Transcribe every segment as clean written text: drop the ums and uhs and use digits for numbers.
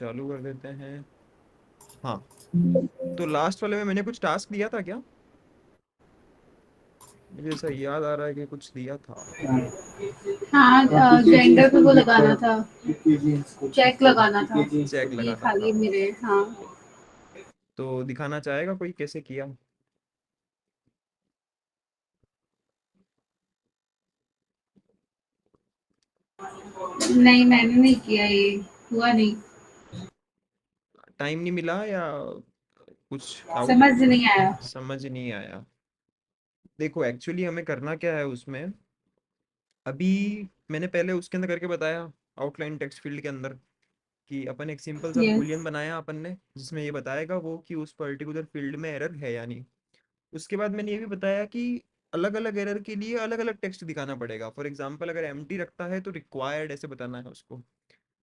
चालू कर देते हैं। हाँ, तो लास्ट वाले में मैंने कुछ टास्क दिया था क्या? मुझे ऐसा याद आ रहा है कि कुछ दिया था। हाँ, जेंडर पे वो लगाना था, चेक लगाना था। चेक ये लगाना खाली था। मेरे, हाँ। तो दिखाना चाहेगा कोई कैसे किया? नहीं, मैंने नहीं किया ये, हुआ नहीं। टाइम नहीं मिला या कुछ डाउट है? समझ नहीं आया। समझ नहीं आया। देखो एक्चुअली हमें करना क्या है उसमें। अभी मैंने पहले उसके अंदर करके बताया, आउटलाइन टेक्स्ट फील्ड के अंदर, कि अपन एक सिंपल सा यस। बूलियन बनाया अपन ने, जिसमें ये बताएगा वो कि उस पर्टिकुलर फील्ड में एरर है या नहीं। उसके बाद मैंने ये भी बताया कि अलग अलग एरर के लिए अलग अलग टेक्स्ट दिखाना पड़ेगा। फॉर एग्जांपल अगर एम्प्टी रखता है तो रिक्वायर्ड ऐसे बताना है उसको।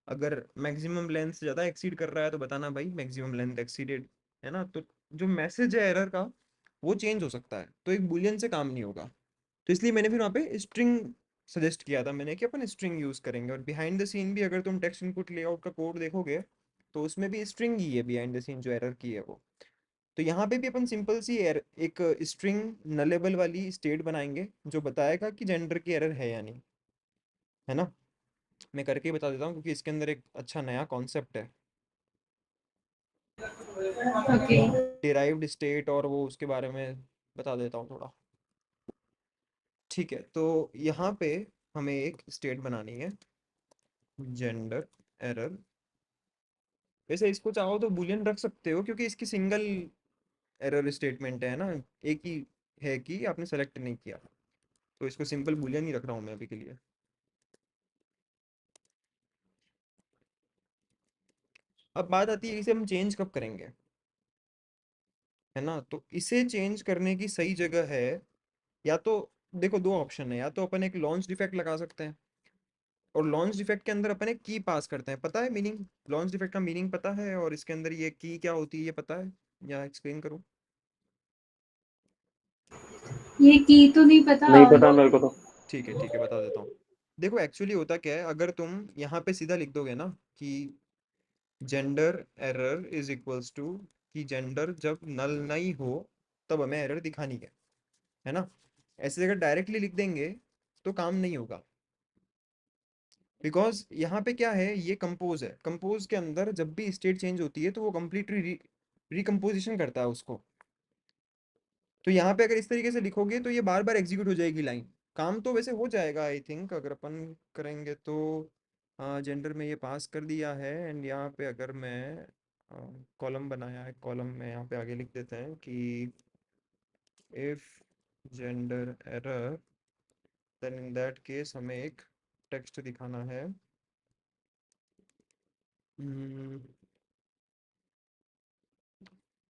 अगर मैक्सिमम लेंथ से ज़्यादा एक्सीड कर रहा है तो बताना भाई मैक्सिमम लेंथ एक्सीडेड। है ना? तो जो मैसेज है एरर का वो चेंज हो सकता है, तो एक बुलियन से काम नहीं होगा। तो इसलिए मैंने फिर वहाँ पे स्ट्रिंग सजेस्ट किया था मैंने कि अपन स्ट्रिंग यूज़ करेंगे। और बिहाइंड द सीन भी अगर तुम टेक्स्ट इनपुट लेआउट का कोड देखोगे तो उसमें भी स्ट्रिंग ही है बिहाइंड द सीन जो एरर की है वो। तो यहाँ पे भी अपन सिंपल सी एक स्ट्रिंग नलेबल वाली स्टेट बनाएंगे जो बताएगा कि जेंडर की एरर है या नहीं। है ना? मैं करके ही बता देता हूँ क्योंकि इसके अंदर एक अच्छा नया कॉन्सेप्ट है, ओके। डिराइव्ड स्टेट, और वो उसके बारे में बता देता हूँ थोड़ा। ठीक है, तो यहाँ पे हमें एक स्टेट बनानी है, जेंडर एरर। वैसे इसको चाहो तो बूलियन रख सकते हो क्योंकि इसकी सिंगल एरर स्टेटमेंट है ना, एक ही है कि आपने सेलेक्ट नहीं किया। तो इसको सिंपल बूलियन ही रख रहा हूँ मैं अभी के लिए। अब बात आती है इसे हम चेंज कब करेंगे। है ना? तो इसे चेंज करने की सही जगह है, या तो देखो दो ऑप्शन है, या तो अपन एक लॉन्च डिफेक्ट लगा सकते हैं, और लॉन्च डिफेक्ट के अंदर अपन एक की पास करते हैं। पता है मीनिंग? लॉन्च डिफेक्ट का मीनिंग पता है, और इसके अंदर ये की क्या होती है ये पता है, या एक्सप्लेन करूँ? ये की तो नहीं पता। नहीं पता मेरे को तो। ठीक है बता देता हूँ। देखो एक्चुअली होता क्या है, अगर तुम यहाँ पे सीधा लिख दोगे ना कि gender error is equals to, कि जेंडर जब नल नहीं हो तब हमें एरर दिखानी है ना? ऐसे अगर डायरेक्टली लिख देंगे तो काम नहीं होगा। बिकॉज यहाँ पे क्या है, ये कंपोज है, कंपोज के अंदर जब भी स्टेट चेंज होती है तो वो कंप्लीटली रिकम्पोजिशन करता है उसको। तो यहाँ पे अगर इस तरीके से लिखोगे तो ये बार बार एग्जीक्यूट हो जाएगी लाइन। काम तो वैसे हो जाएगा आई थिंक अगर अपन करेंगे तो। हाँ, जेंडर में ये पास कर दिया है, एंड यहाँ पे अगर मैं कॉलम बनाया है, कॉलम में यहाँ पे आगे लिख देते हैं कि if gender error, then in that case हमें एक टेक्स्ट दिखाना है।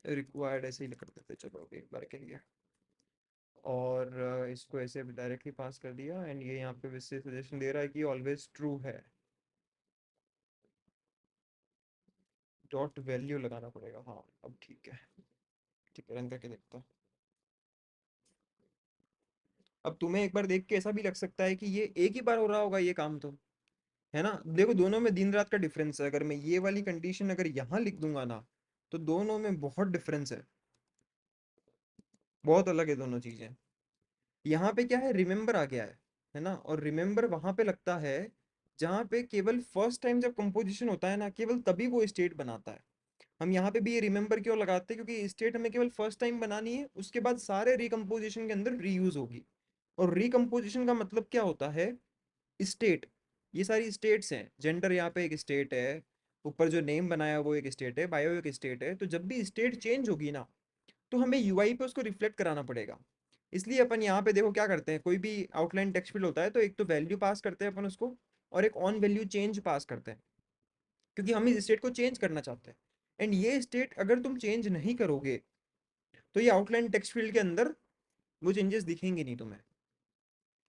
रिक्वायर्ड ऐसे ही कर देते चलो एक बार के लिए। और इसको ऐसे डायरेक्टली पास कर दिया, एंड ये यहाँ पे वैसे सजेशन दे रहा है कि ऑलवेज ट्रू है। डॉट वैल्यू लगाना पड़ेगा, हाँ अब ठीक है। ठीक है, रन करके देखता हूँ। अब तुम्हें एक बार देख के ऐसा भी लग सकता है कि ये एक ही बार हो रहा होगा ये काम तो। है ना? देखो दोनों में दिन रात का डिफरेंस है। अगर मैं ये वाली कंडीशन अगर यहाँ लिख दूंगा ना, तो दोनों में बहुत डिफरेंस है, बहुत अलग है दोनों चीजें। यहाँ पे क्या है, रिमेंबर आ गया है ना? और रिमेंबर वहां पे लगता है जहाँ पे केवल फर्स्ट टाइम जब कंपोजिशन होता है ना, केवल तभी वो स्टेट बनाता है। हम यहाँ पे भी ये रिमेंबर क्यों लगाते हैं, क्योंकि स्टेट हमें केवल फर्स्ट टाइम बनानी है, उसके बाद सारे रिकम्पोजिशन के अंदर रीयूज होगी। और रिकम्पोजिशन का मतलब क्या होता है, स्टेट। ये सारी स्टेट्स हैं, जेंडर यहाँ पे एक स्टेट है, ऊपर जो नेम बनाया वो एक स्टेट है, बायो एक स्टेट है। तो जब भी स्टेट चेंज होगी ना, तो हमें यूआई पे उसको रिफ्लेक्ट कराना पड़ेगा। इसलिए अपन यहाँ पे देखो क्या करते हैं, कोई भी आउटलाइन टेक्स्ट फील्ड होता है तो एक तो वैल्यू पास करते हैं अपन उसको, और एक ऑन वैल्यू चेंज पास करते हैं, क्योंकि हम इस स्टेट को चेंज करना चाहते हैं। एंड ये स्टेट अगर तुम चेंज नहीं करोगे तो ये आउटलाइन टेक्स्ट फील्ड के अंदर वो चेंजेस दिखेंगे नहीं तुम्हें।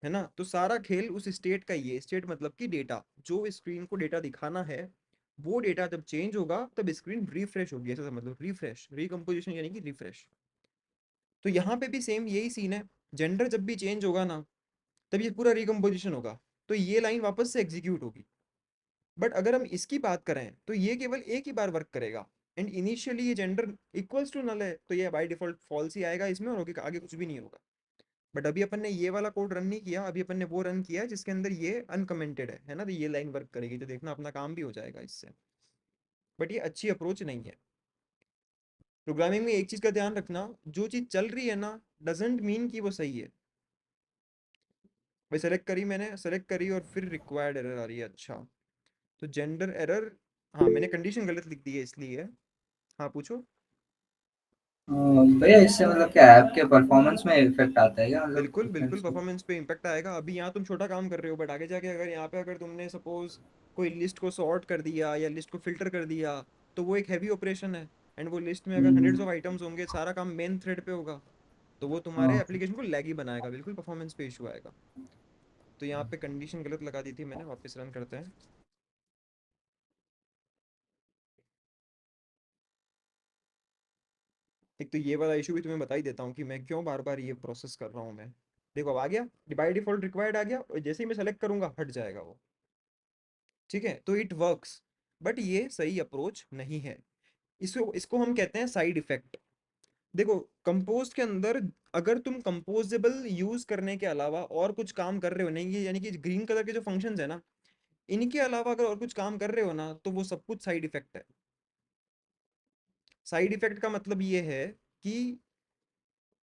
है ना? तो सारा खेल उस स्टेट का ही है। स्टेट मतलब कि डेटा, जो स्क्रीन को डेटा दिखाना है, वो डेटा जब चेंज होगा तब स्क्रीन रिफ्रेश होगी, ऐसा समझ लो। रिफ्रेश, रिकम्पोजिशन यानी कि रिफ्रेश। तो यहाँ पे भी सेम यही सीन है। जेंडर जब भी चेंज होगा ना, तब ये पूरा रिकम्पोजिशन होगा, तो ये लाइन वापस से एग्जीक्यूट होगी। बट अगर हम इसकी बात करें तो ये केवल एक ही बार वर्क करेगा, एंड इनिशियली ये जेंडर इक्वल्स टू नल है, तो ये बाय डिफॉल्ट फॉल्स ही आएगा इसमें, और आगे कुछ भी नहीं होगा। बट अभी अपन ने ये वाला कोड रन नहीं किया, अभी अपन ने वो रन किया जिसके अंदर ये अनकमेंटेड है ना, तो ये लाइन वर्क करेगी, तो देखना अपना काम भी हो जाएगा इससे। बट ये अच्छी अप्रोच नहीं है। प्रोग्रामिंग में एक चीज का ध्यान रखना, जो चीज चल रही है ना, डजेंट मीन कि वो सही है। भाई सेलेक्ट करी, मैंने सेलेक्ट करी और फिर रिक्वायर्ड एरर आ रही है, अच्छा। तो जेंडर एरर, हाँ मैंने कंडीशन गलत लिख दी है इसलिए। हाँ पूछो। भैया इससे मतलब क्या ऐप के परफॉर्मेंस में इफेक्ट आता है क्या, मतलब बिल्कुल बिल्कुल, डिफरेंस? परफॉर्मेंस पे इम्पैक्ट आएगा। अभी यहाँ तुम छोटा काम कर रहे हो, बट आगे जाके अगर यहाँ पे अगर तुमने सपोज कोई लिस्ट को सॉर्ट कर दिया या लिस्ट को फिल्टर कर दिया, तो वो एक हैवी ऑपरेशन है। एंड वो लिस्ट में अगर हंड्रेड्स ऑफ आइटम्स होंगे, सारा काम मेन थ्रेड पे होगा, तो वो तुम्हारे हाँ। एप्लीकेशन को लैगी बनाएगा, बिल्कुल परफॉर्मेंस पे इशू आएगा। तो यहाँ पे कंडीशन गलत लगा दी थी मैंने, वापस रन करते हैं। एक तो ये वाला इशू भी तुम्हें बता ही देता हूँ कि मैं क्यों बार बार ये प्रोसेस कर रहा हूँ मैं। देखो अब आ गया, बाय डिफॉल्ट रिक्वायर्ड आ गया, और जैसे ही मैं सेलेक्ट करूंगा हट जाएगा वो। ठीक है, तो इट वर्क्स, बट ये सही अप्रोच नहीं है। इसको इसको हम कहते हैं साइड इफेक्ट। देखो कंपोज के अंदर अगर तुम कंपोजेबल यूज करने के अलावा और कुछ काम कर रहे हो नहीं, यानी कि ग्रीन कलर के जो फंक्शंस है ना, इनके अलावा अगर और कुछ काम कर रहे हो ना, तो वो सब कुछ साइड इफेक्ट है। साइड इफेक्ट का मतलब ये है कि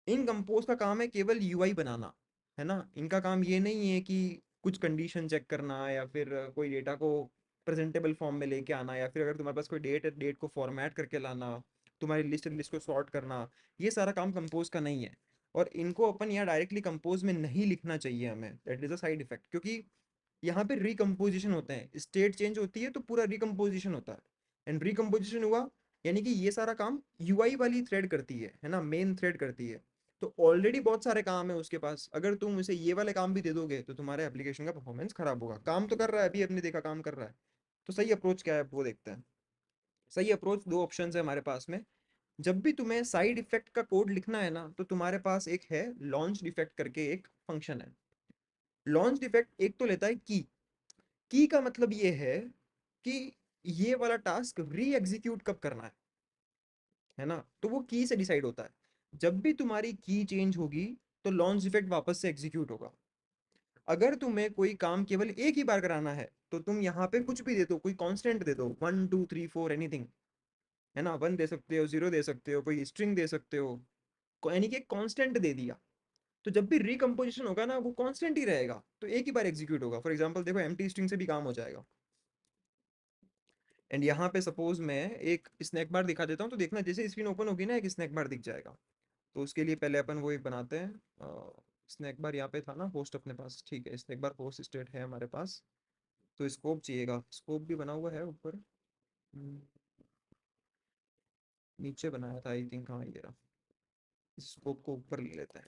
इन कंपोज का काम है केवल यूआई बनाना, है ना। इनका काम ये नहीं है कि कुछ कंडीशन चेक करना, या फिर कोई डेटा को प्रेजेंटेबल फॉर्म में लेके आना, या फिर अगर तुम्हारे पास कोई डेट है, डेट को फॉर्मेट करके लाना, तुम्हारी लिस्ट को सॉर्ट करना, ये सारा काम कंपोज का नहीं है। और इनको अपन यहाँ डायरेक्टली कंपोज में नहीं लिखना चाहिए हमें, that is a side effect, क्योंकि यहाँ पे रिकम्पोजिशन होते हैं, स्टेट चेंज होती है तो पूरा रिकम्पोजिशन होता है। एंड रिकम्पोजिशन हुआ यानी कि ये सारा काम यूआई वाली थ्रेड करती है ना, मेन थ्रेड करती है। तो ऑलरेडी बहुत सारे काम है उसके पास, अगर तुम उसे ये वाले काम भी दे दोगे तो तुम्हारे एप्लीकेशन का परफॉर्मेंस खराब होगा। काम तो कर रहा है, अभी अपने देखा काम कर रहा है। तो सही अप्रोच क्या है वो देखते हैं। सही अप्रोच, दो ऑप्शन है हमारे पास में। जब भी तुम्हें साइड इफेक्ट का कोड लिखना है ना, तो तुम्हारे पास एक है लॉन्च डिफेक्ट करके एक फंक्शन है। लॉन्च डिफेक्ट एक तो लेता है की का मतलब ये है कि ये वाला टास्क री एग्जीक्यूट कब करना है ना, तो वो की से डिसाइड होता है। जब भी तुम्हारी की चेंज होगी, तो लॉन्च इफेक्ट वापस से एग्जीक्यूट होगा। अगर तुम्हें कोई काम केवल एक ही बार कराना है, तो तुम यहाँ पे कुछ भी दे दो, कोई कांस्टेंट दे दो, 1 2 3 4 एनीथिंग, है ना, 1 दे सकते हो, 0 दे सकते हो, कोई स्ट्रिंग दे सकते हो, यानी कि कांस्टेंट दे दिया। तो जब भी रिकम्पोजिशन होगा ना, वो कांस्टेंट ही रहेगा, तो एक ही बार एग्जीक्यूट होगा। फॉर एग्जांपल देखो, एम्प्टी स्ट्रिंग से भी काम हो जाएगा। एंड यहाँ पे सपोज मैं एक स्नैक बार दिखा देता हूँ, तो देखना जैसे स्क्रीन ओपन होगी ना, एक स्नैक बार दिख जाएगा। तो उसके लिए पहले अपन वो एक बनाते हैं। स्नैक बार यहाँ पे था ना होस्ट अपने पास, ठीक है, स्नैक बार होस्ट स्टेट है हमारे पास। तो स्कोप चाहिएगा, स्कोप भी बना हुआ है ऊपर। नीचे बनाया था आई थिंक, हाँ ये रहा। इस स्कोप को ऊपर ले लेते हैं।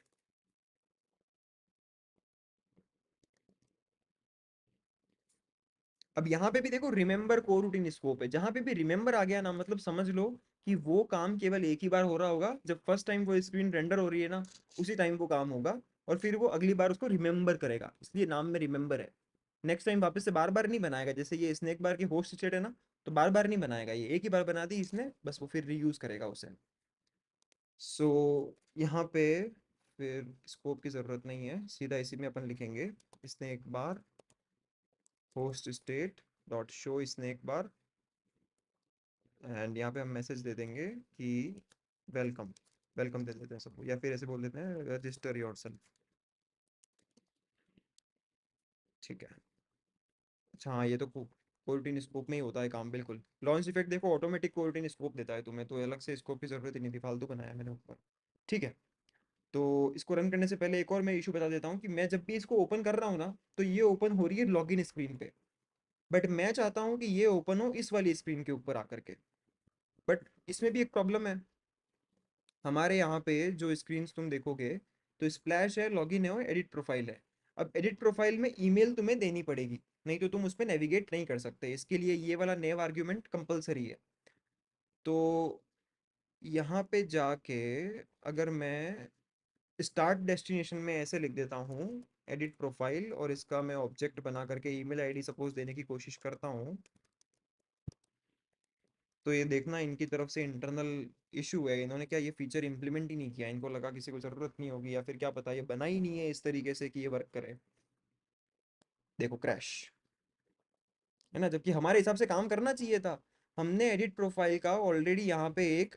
अब यहाँ पे भी देखो, रिमेंबर को रूटीन स्कोप है, जहां पे भी रिमेंबर आ गया ना, मतलब समझ लो कि वो काम केवल एक ही बार हो रहा होगा, जब फर्स्ट टाइम वो स्क्रीन रेंडर हो रही है ना, उसी टाइम वो काम होगा। और फिर वो अगली बार उसको रिमेंबर करेगा, इसलिए नाम में रिमेंबर है। नेक्स्ट टाइम वापस से बार बार नहीं बनाएगा, जैसे ये स्नैक बार की होस्ट स्टेट है ना, तो बार बार नहीं बनाएगा, ये एक ही बार बना दी इसने बस, वो फिर रीयूज करेगा उसे। सो यहाँ पे फिर स्कोप की जरूरत नहीं है, सीधा इसी में अपन लिखेंगे snack bar host state dot show snack bar. And यहाँ पे हम मैसेज दे देंगे कि वेलकम, वेलकम दे देते हैं सबको, या फिर ऐसे बोल देते हैं रजिस्टर योरसेल्फ। ठीक है। अच्छा हाँ, ये तो कोरूटीन स्कोप में ही होता है काम, बिल्कुल। लॉन्च इफेक्ट देखो ऑटोमेटिक कोरूटीन स्कोप देता है तुम्हें, तो अलग से स्कोप की जरूरत ही नहीं थी, फालतू बनाया मैंने ऊपर। ठीक है। तो इसको रन करने से पहले एक और मैं इशू बता देता हूँ कि मैं जब भी इसको ओपन कर रहा हूँ ना, तो ये ओपन हो रही है लॉगिन स्क्रीन पे। बट मैं चाहता हूँ कि ये ओपन हो इस वाली स्क्रीन के ऊपर आकर के। बट इसमें भी एक प्रॉब्लम है। हमारे यहाँ पे जो स्क्रीन्स तुम देखोगे, तो स्प्लैश है, लॉगिन है और एडिट प्रोफाइल है। अब एडिट प्रोफाइल में ईमेल तुम्हें देनी पड़ेगी, नहीं तो तुम उस पर नेविगेट नहीं कर सकते, इसके लिए ये वाला नेव आर्ग्यूमेंट कंपलसरी है। तो यहाँ पे जाके अगर मैं स्टार्ट डेस्टिनेशन में ऐसे लिख देता हूँ एडिट प्रोफाइल, और इसका मैं ऑब्जेक्ट बना करके ईमेल आईडी सपोज देने की कोशिश करता हूँ। तो ये देखना इनकी तरफ से इंटरनल इशू है, इन्होंने क्या ये फीचर इंप्लीमेंट ही नहीं किया, इनको लगा किसी को ज़रूरत नहीं होगी, या फिर क्या पता ये बना ही नहीं है इस तरीके से कि ये वर्क करे। देखो क्रैश, है ना, जबकि हमारे हिसाब से काम करना चाहिए था। हमने एडिट प्रोफाइल का ऑलरेडी यहाँ पे एक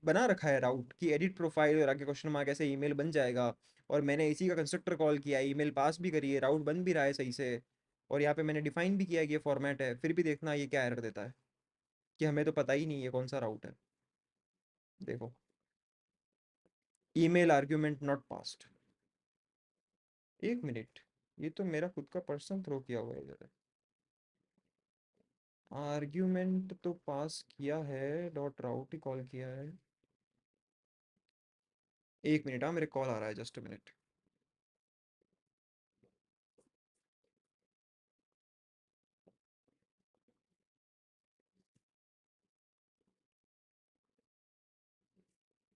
बना रखा है राउट कि एडिट प्रोफाइल और आगे क्वेश्चन मार्क ऐसे ईमेल बन जाएगा, और मैंने इसी का कंस्ट्रक्टर कॉल किया, ईमेल पास भी करी है, राउट बन भी रहा है सही से, और यहाँ पे मैंने डिफाइन भी किया है कि ये फॉर्मेट है, फिर भी देखना ये क्या एरर देता है कि हमें तो पता ही नहीं है कौन सा राउट है। देखो, ईमेल आर्ग्यूमेंट नॉट पास्ड। एक मिनट, ये तो मेरा खुद का पर्सन थ्रो किया हुआ है इधर। आर्ग्यूमेंट तो पास किया है, डॉट राउट ही कॉल किया है। एक मिनट, हाँ मेरे कॉल आ रहा है, जस्ट अ मिनट।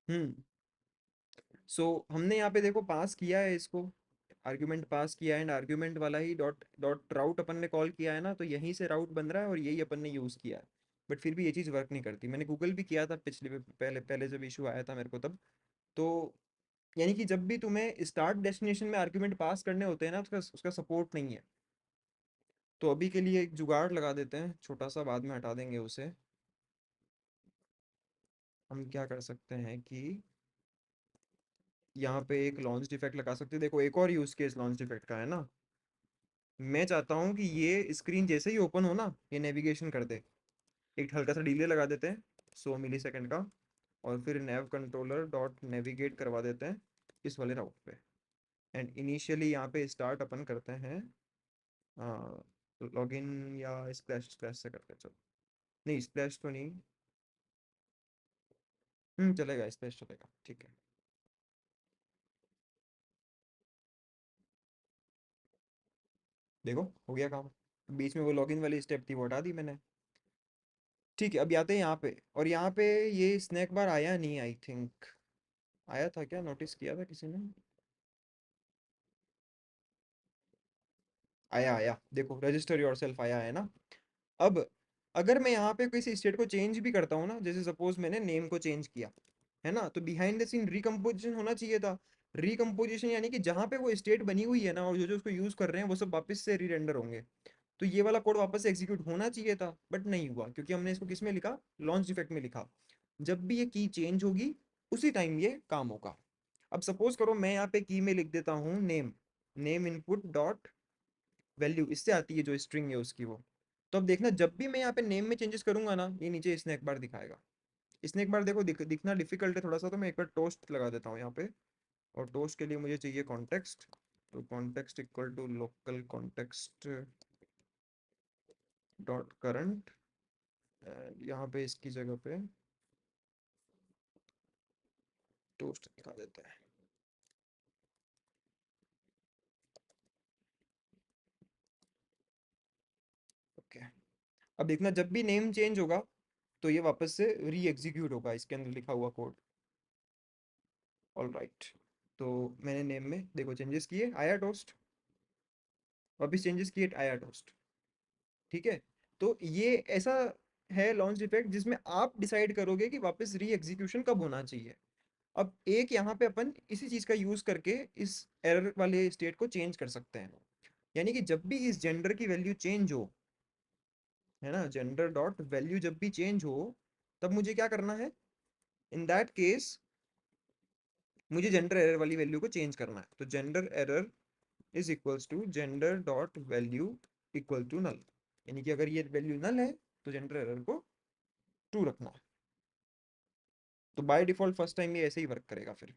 हम्म। सो हमने यहाँ पे देखो पास किया है इसको, आर्ग्यूमेंट पास किया है, एंड आर्ग्यूमेंट वाला ही डॉट डॉट राउट अपन ने कॉल किया है ना, तो यहीं से राउट बन रहा है और यही अपन ने यूज़ किया है। बट फिर भी ये चीज़ वर्क नहीं करती। मैंने गूगल भी किया था पिछले पहले पहले जब इशू आया था मेरे को तब। तो यानी कि जब भी तुम्हें स्टार्ट डेस्टिनेशन में आर्ग्यूमेंट पास करने होते हैं ना, उसका उसका सपोर्ट नहीं है। तो अभी के लिए एक जुगाड़ लगा देते हैं छोटा सा, बाद में हटा देंगे उसे। हम क्या कर सकते हैं कि यहाँ पे एक लॉन्च डिफेक्ट लगा सकते हैं। देखो एक और यूज केस लॉन्च डिफेक्ट का है ना, मैं चाहता हूँ कि ये स्क्रीन जैसे ही ओपन हो ना, ये नेविगेशन कर दे। एक हल्का सा डिले लगा देते हैं 100 मिली सेकेंड का, और फिर नेव कंट्रोलर डॉट नेविगेट करवा देते हैं इस वाले राउट पे। एंड इनिशियली यहाँ पे स्टार्ट अपन करते हैं लॉगिन या स्प्लैश स्प्लैश से करते हैं, चलो। नहीं स्प्लैश तो नहीं, चलेगा, स्प्लैश चलेगा, ठीक है। देखो हो गया काम, बीच में वो लॉगिन वाली स्टेप थी वो हटा दी मैंने। ठीक है, अब आते हैं यहाँ पे, और यहाँ पे ये स्नैक बार आया नहीं, आई थिंक आया था क्या, नोटिस किया था किसी ने? आया आया, देखो रजिस्टर योरसेल्फ आया है ना। अब अगर मैं यहाँ पे किसी स्टेट को चेंज भी करता हूँ ना, जैसे सपोज मैंने नेम को चेंज किया, है ना, तो बिहाइंड द सीन रिकम्पोजिशन होना चाहिए था। रिकम्पोजिशन यानी कि जहाँ पे वो स्टेट बनी हुई है ना, और जो जो उसको यूज कर रहे हैं वो सब वापस से री रेंडर होंगे। तो ये वाला कोड वापस से एग्जीक्यूट होना चाहिए था, बट नहीं हुआ, क्योंकि हमने इसको किस में लिखा, लॉन्च डिफेक्ट में लिखा। जब भी ये की चेंज होगी उसी टाइम ये काम होगा। अब सपोज करो मैं यहाँ पे की में लिख देता हूँ name, name input dot value, इससे आती है जो स्ट्रिंग है उसकी वो। तो अब देखना जब भी मैं यहाँ पे नेम में चेंजेस करूंगा ना, ये नीचे स्नैक बार दिखाएगा। स्नैक बार देखो दिखना डिफिकल्ट है थोड़ा सा, तो मैं एक बार टोस्ट लगा देता हूँ यहाँ पे। और टोस्ट के लिए मुझे चाहिए कॉन्टेक्स्ट, तो context equal to local context dot current, यहाँ पे इसकी जगह पे टोस्ट दिखा देते हैं। ओके, अब देखना जब भी नेम चेंज होगा तो ये वापस से री एग्जीक्यूट होगा इसके अंदर लिखा हुआ कोड। ऑल राइट, तो मैंने नेम में देखो चेंजेस किए, आया टोस्ट, वापस चेंजेस किए, आया टोस्ट। ठीक है, तो ये ऐसा है लॉन्च इफेक्ट जिसमें आप डिसाइड करोगे कि वापस री एग्जीक्यूशन कब होना चाहिए। अब एक यहाँ पे अपन इसी चीज का यूज करके इस एरर वाले स्टेट को चेंज कर सकते हैं। यानी कि जब भी इस जेंडर की वैल्यू चेंज हो, है ना, जेंडर डॉट वैल्यू जब भी चेंज हो, तब मुझे क्या करना है, इन दैट केस मुझे जेंडर एरर वाली वैल्यू को चेंज करना है। तो gender error is equals to gender dot value equal to null, यानी कि अगर ये वैल्यू नल है तो जेंडर एरर को ट्रू रखना है। तो बाय डिफॉल्ट फर्स्ट टाइम ये ऐसे ही वर्क करेगा फिर।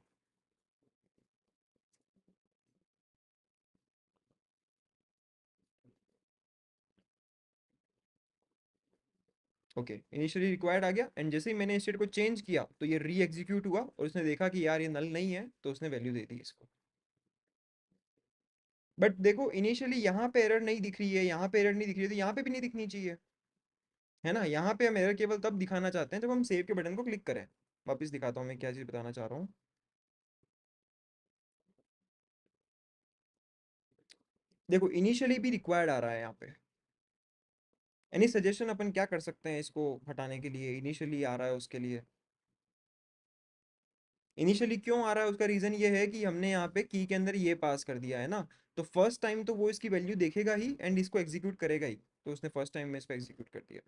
ओके, इनिशियली रिक्वायर्ड आ गया, एंड जैसे ही मैंने स्टेट को चेंज किया तो ये री एग्जीक्यूट हुआ, और उसने देखा कि यार ये नल नहीं है, तो उसने वैल्यू दे दी इसको। बट देखो इनिशियली यहाँ पे एरर नहीं दिख रही है, यहाँ पे एरर नहीं दिख रही है, तो यहाँ पे भी नहीं दिखनी चाहिए, है ना। यहाँ पे हम एरर केवल तब दिखाना चाहते हैं जब हम सेव के बटन को क्लिक करें। वापस दिखाता हूँ मैं क्या चीज़ बताना चाह रहा हूँ। देखो इनिशियली भी रिक्वायर्ड आ रहा है यहाँ पे। एनी सजेशन अपन क्या कर सकते हैं इसको हटाने के लिए, इनिशियली आ रहा है उसके लिए। इनिशियली क्यों आ रहा है उसका रीज़न ये है कि हमने यहाँ पे की के अंदर ये पास कर दिया है ना, तो फर्स्ट टाइम तो वो इसकी वैल्यू देखेगा ही एंड इसको एग्जीक्यूट करेगा ही, तो उसने फर्स्ट टाइम में इसको एग्जीक्यूट कर दिया।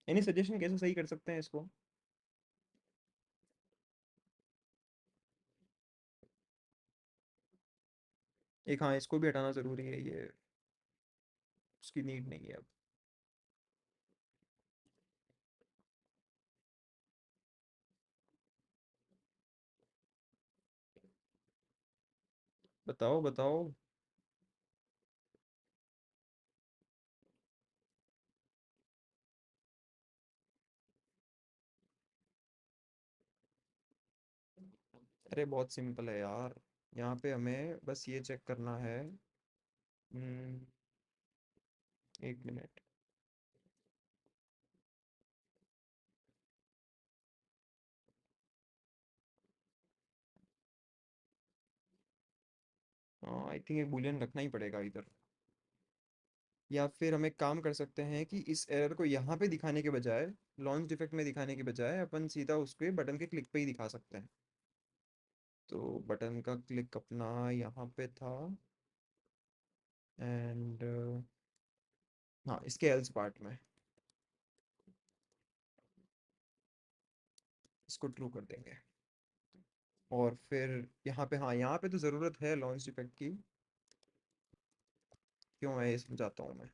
एनी सजेशन कैसे सही कर सकते हैं इसको? एक हाँ, इसको भी हटाना ज़रूरी है, ये उसकी नीड नहीं है अब। बताओ बताओ। अरे बहुत सिंपल है यार, यहाँ पे हमें बस ये चेक करना है। 1 मिनट। हाँ आई थिंक एक बूलियन रखना ही पड़ेगा इधर, या फिर हम एक काम कर सकते हैं कि इस एरर को यहाँ पे दिखाने के बजाय, लॉन्च डिफेक्ट में दिखाने के बजाय अपन सीधा उसके बटन के क्लिक पे ही दिखा सकते हैं। तो बटन का क्लिक अपना यहाँ पे था, एंड हाँ इसके एल्स पार्ट में इसको ट्रू कर देंगे। और फिर यहाँ पे, हाँ यहाँ पे तो ज़रूरत है लॉन्च डिफेक्ट की, क्यों है ये समझाता हूँ मैं।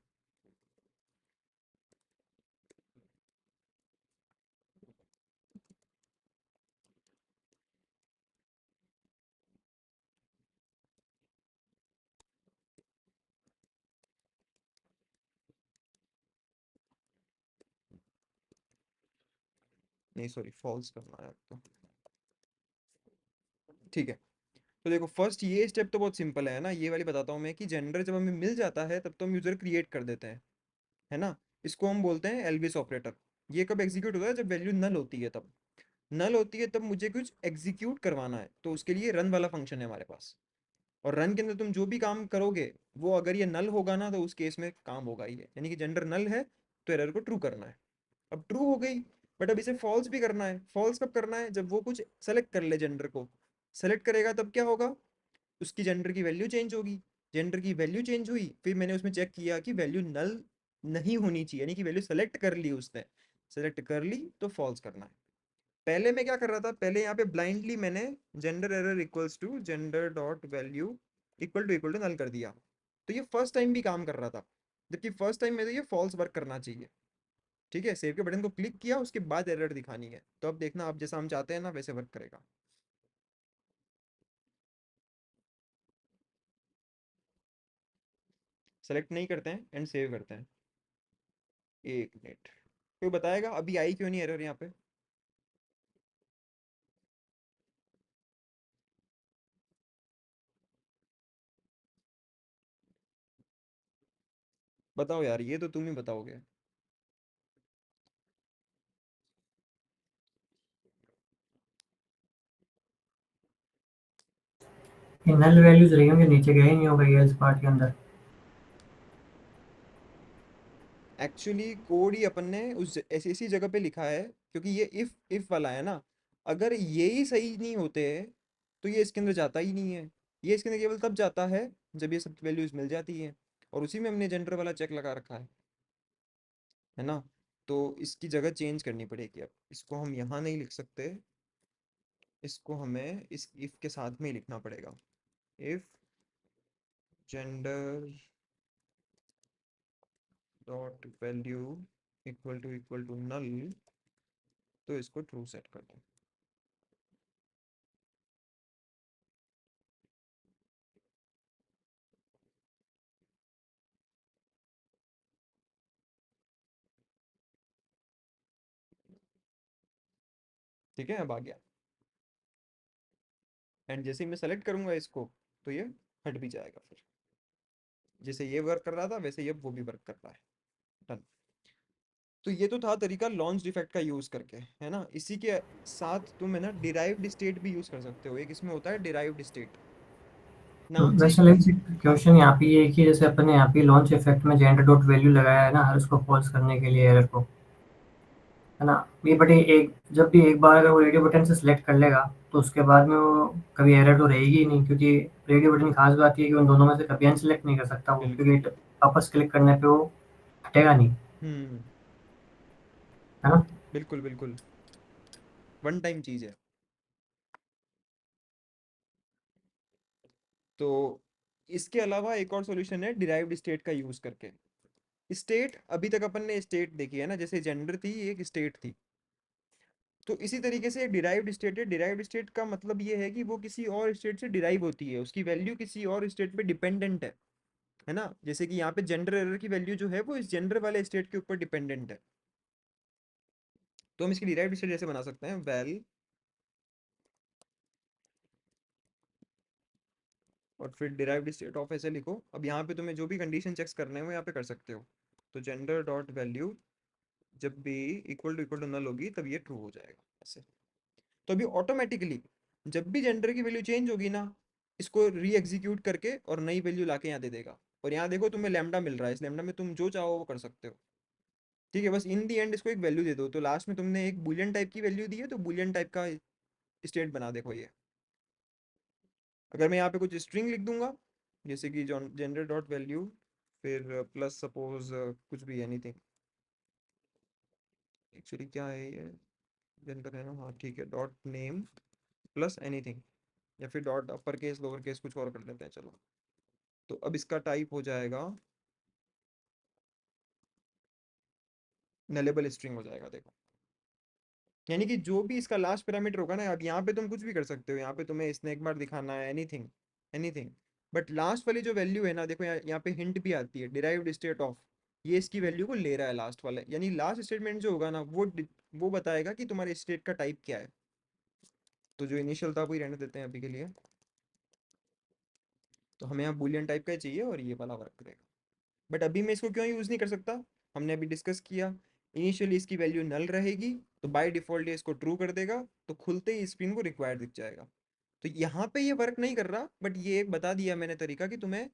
नहीं सॉरी, फॉल्स करना है अब तो। ठीक है, तो देखो फर्स्ट ये स्टेप तो बहुत सिंपल है ना, ये वाली बताता हूँ मैं कि जेंडर जब हमें मिल जाता है तब तो हम यूज़र क्रिएट कर देते हैं, है ना। इसको हम बोलते हैं एल्विस ऑपरेटर। ये कब एग्जीक्यूट होता है? जब वैल्यू नल होती है तब। नल होती है तब मुझे कुछ एग्जीक्यूट करवाना है, तो उसके लिए रन वाला फंक्शन है हमारे पास। और रन के अंदर तुम जो भी काम करोगे वो अगर ये नल होगा ना, तो उस केस में काम होगा ही है, यानी कि जेंडर नल है तो एरर को ट्रू करना है। अब ट्रू हो गई, बट अब इसे फॉल्स भी करना है। फॉल्स कब करना है? जब वो कुछ सेलेक्ट कर ले, जेंडर को सेलेक्ट करेगा तब क्या होगा, उसकी जेंडर की वैल्यू चेंज होगी। जेंडर की वैल्यू चेंज हुई, फिर मैंने उसमें चेक किया कि वैल्यू नल नहीं होनी चाहिए, यानी कि वैल्यू सेलेक्ट कर ली उसने, सेलेक्ट कर ली तो फॉल्स करना है। पहले मैं क्या कर रहा था, पहले यहाँ पे ब्लाइंडली मैंने gender error equals to gender dot value equal to null कर दिया, तो ये फर्स्ट टाइम भी काम कर रहा था, जबकि फर्स्ट टाइम में तो ये फॉल्स वर्क करना चाहिए। ठीक है, सेव के बटन को क्लिक किया, उसके बाद एरर दिखानी है, तो अब देखना आप जैसा हम चाहते हैं ना वैसे वर्क करेगा। सेलेक्ट नहीं करते हैं एंड सेव करते हैं। 1 मिनट, कोई बताएगा अभी आई क्यों नहीं एरर यहाँ पे? बताओ यार, ये तो तुम ही बताओगे। ये नल वैल्यूज रही होंगी, नीचे गए ही नहीं होगा ये एल्स पार्ट के अंदर। एक्चुअली कोड ही अपन ने उस ऐसी ऐसी जगह पे लिखा है, क्योंकि ये इफ वाला है ना, अगर ये ही सही नहीं होते तो ये इसके अंदर जाता ही नहीं है। ये इसके अंदर केवल तब जाता है जब ये सब वैल्यूज मिल जाती हैं, और उसी में हमने जेंडर वाला चेक लगा रखा है ना। तो इसकी जगह चेंज करनी पड़ेगी, अब इसको हम यहाँ नहीं लिख सकते, इसको हमें इस इफ के साथ में ही लिखना पड़ेगा। If gender dot value equal to null, तो इसको ट्रू सेट कर दो। ठीक है, अब आ गया, एंड जैसे ही मैं सेलेक्ट करूंगा इसको, तो ये हट भी जाएगा फिर। जैसे ये वर्क कर रहा था वैसे ये वो भी वर्क कर रहा है। डन। तो ये तो था तरीका लॉन्च डिफेक्ट का यूज करके, है ना। इसी के साथ तुम है ना डिराइव्ड स्टेट भी यूज कर सकते हो, एक इसमें होता है डिराइव्ड स्टेट। नाम से वैसे लेकिन क्वेश्चन यहाँ पे ये है कि जैसे अपन ने यहाँ पे लॉन्च इफेक्ट में जेंडर डॉट वैल्यू लगाया है ना हर उसको फॉल्स करने के लिए एरर को, है ना। ये बट एक जब भी एक बार अगर वो रेडियो बटन से सिलेक्ट कर लेगा तो उसके बाद में वो कभी एरर तो रहेगी ही नहीं, क्योंकि रेडियो बटन की खास बात ये है कि उन दोनों में से कभी अनसेलेक्ट नहीं कर सकता वो, बिल्कुल। क्योंकि वापस क्लिक करने पे वो हटेगा नहीं, हम्म। है ना। बिल्कुल बिल्कुल, वन टाइम चीज है। तो इसके अलावा एक और सॉल्यूशन है डिराइव्ड स्टेट का यूज करके। स्टेट, अभी तक अपन ने स्टेट देखी है ना, जैसे जेंडर थी ये एक स्टेट थी, तो इसी तरीके से एक डिराइव्ड स्टेट है। डिराइव्ड स्टेट का मतलब ये है कि वो किसी और स्टेट से डिराइव होती है, उसकी वैल्यू किसी और स्टेट पे डिपेंडेंट है ना। जैसे कि यहाँ पे जेंडर एरर की वैल्यू जो है वो इस जेंडर वाले स्टेट के ऊपर डिपेंडेंट है। तो हम इसकी डिराइव्ड स्टेट जैसे बना सकते हैं, वेल और फिर डिराइव्ड स्टेट ऑफ ऐसे लिखो। अब यहाँ पे तुम्हें जो भी कंडीशन चेक्स करने हैं वो यहाँ पे कर सकते हो। तो जेंडर डॉट वैल्यू जब भी इक्वल टू नल होगी तब ये ट्रू हो जाएगा ऐसे। तो अभी ऑटोमेटिकली जब भी जेंडर की वैल्यू चेंज होगी ना, इसको री एग्जीक्यूट करके और नई वैल्यू लाके यहाँ दे देगा। और यहाँ देखो तुम्हें लैम्डा मिल रहा है, इस लैम्डा में तुम जो चाहो वो कर सकते हो। ठीक है, बस इन दी एंड इसको एक वैल्यू दे दो। तो लास्ट में तुमने एक बुलियन टाइप की वैल्यू दी है, तो बुलियन टाइप का स्टेट बना देखो ये। अगर मैं यहाँ पे कुछ स्ट्रिंग लिख दूंगा, जैसे कि जेंडर डॉट वैल्यू फिर प्लस सपोज कुछ भी एनीथिंग, एक्चुअली क्या है ये, जेंडर है ना, हाँ ठीक है, डॉट नेम प्लस एनीथिंग, या फिर dot upper case lower case कुछ और कर लेते हैं चलो। तो अब इसका टाइप हो जाएगा नलेबल स्ट्रिंग हो जाएगा देखो। यानी कि जो भी इसका लास्ट पैरामीटर होगा ना, अब यहाँ पे तुम कुछ भी कर सकते हो, यहाँ पे तुम्हें स्नैक बार दिखाना है, एनीथिंग एनीथिंग, बट लास्ट वाली जो वैल्यू है ना देखो, यहाँ पे हिंट भी आती है डिराइव्ड स्टेट ऑफ, ये इसकी वैल्यू को ले रहा है लास्ट वाला, यानी लास्ट स्टेटमेंट जो होगा ना वो बताएगा कि तुम्हारे स्टेट का टाइप क्या है। तो जो इनिशियल था वही रहने देते हैं अभी के लिए। तो हमें यहाँ बुलियन टाइप का ही चाहिए और ये वाला वर्क करेगा। बट अभी मैं इसको क्यों यूज़ नहीं कर सकता, हमने अभी डिस्कस किया, इनिशियली इसकी वैल्यू नल रहेगी, तो बाय डिफॉल्ट ये इसको ट्रू कर देगा, तो खुलते ही स्क्रीन को रिक्वायर्ड दिख जाएगा। तो यहाँ पे ये वर्क नहीं कर रहा, बट ये एक बता दिया मैंने तरीका कि तुम्हें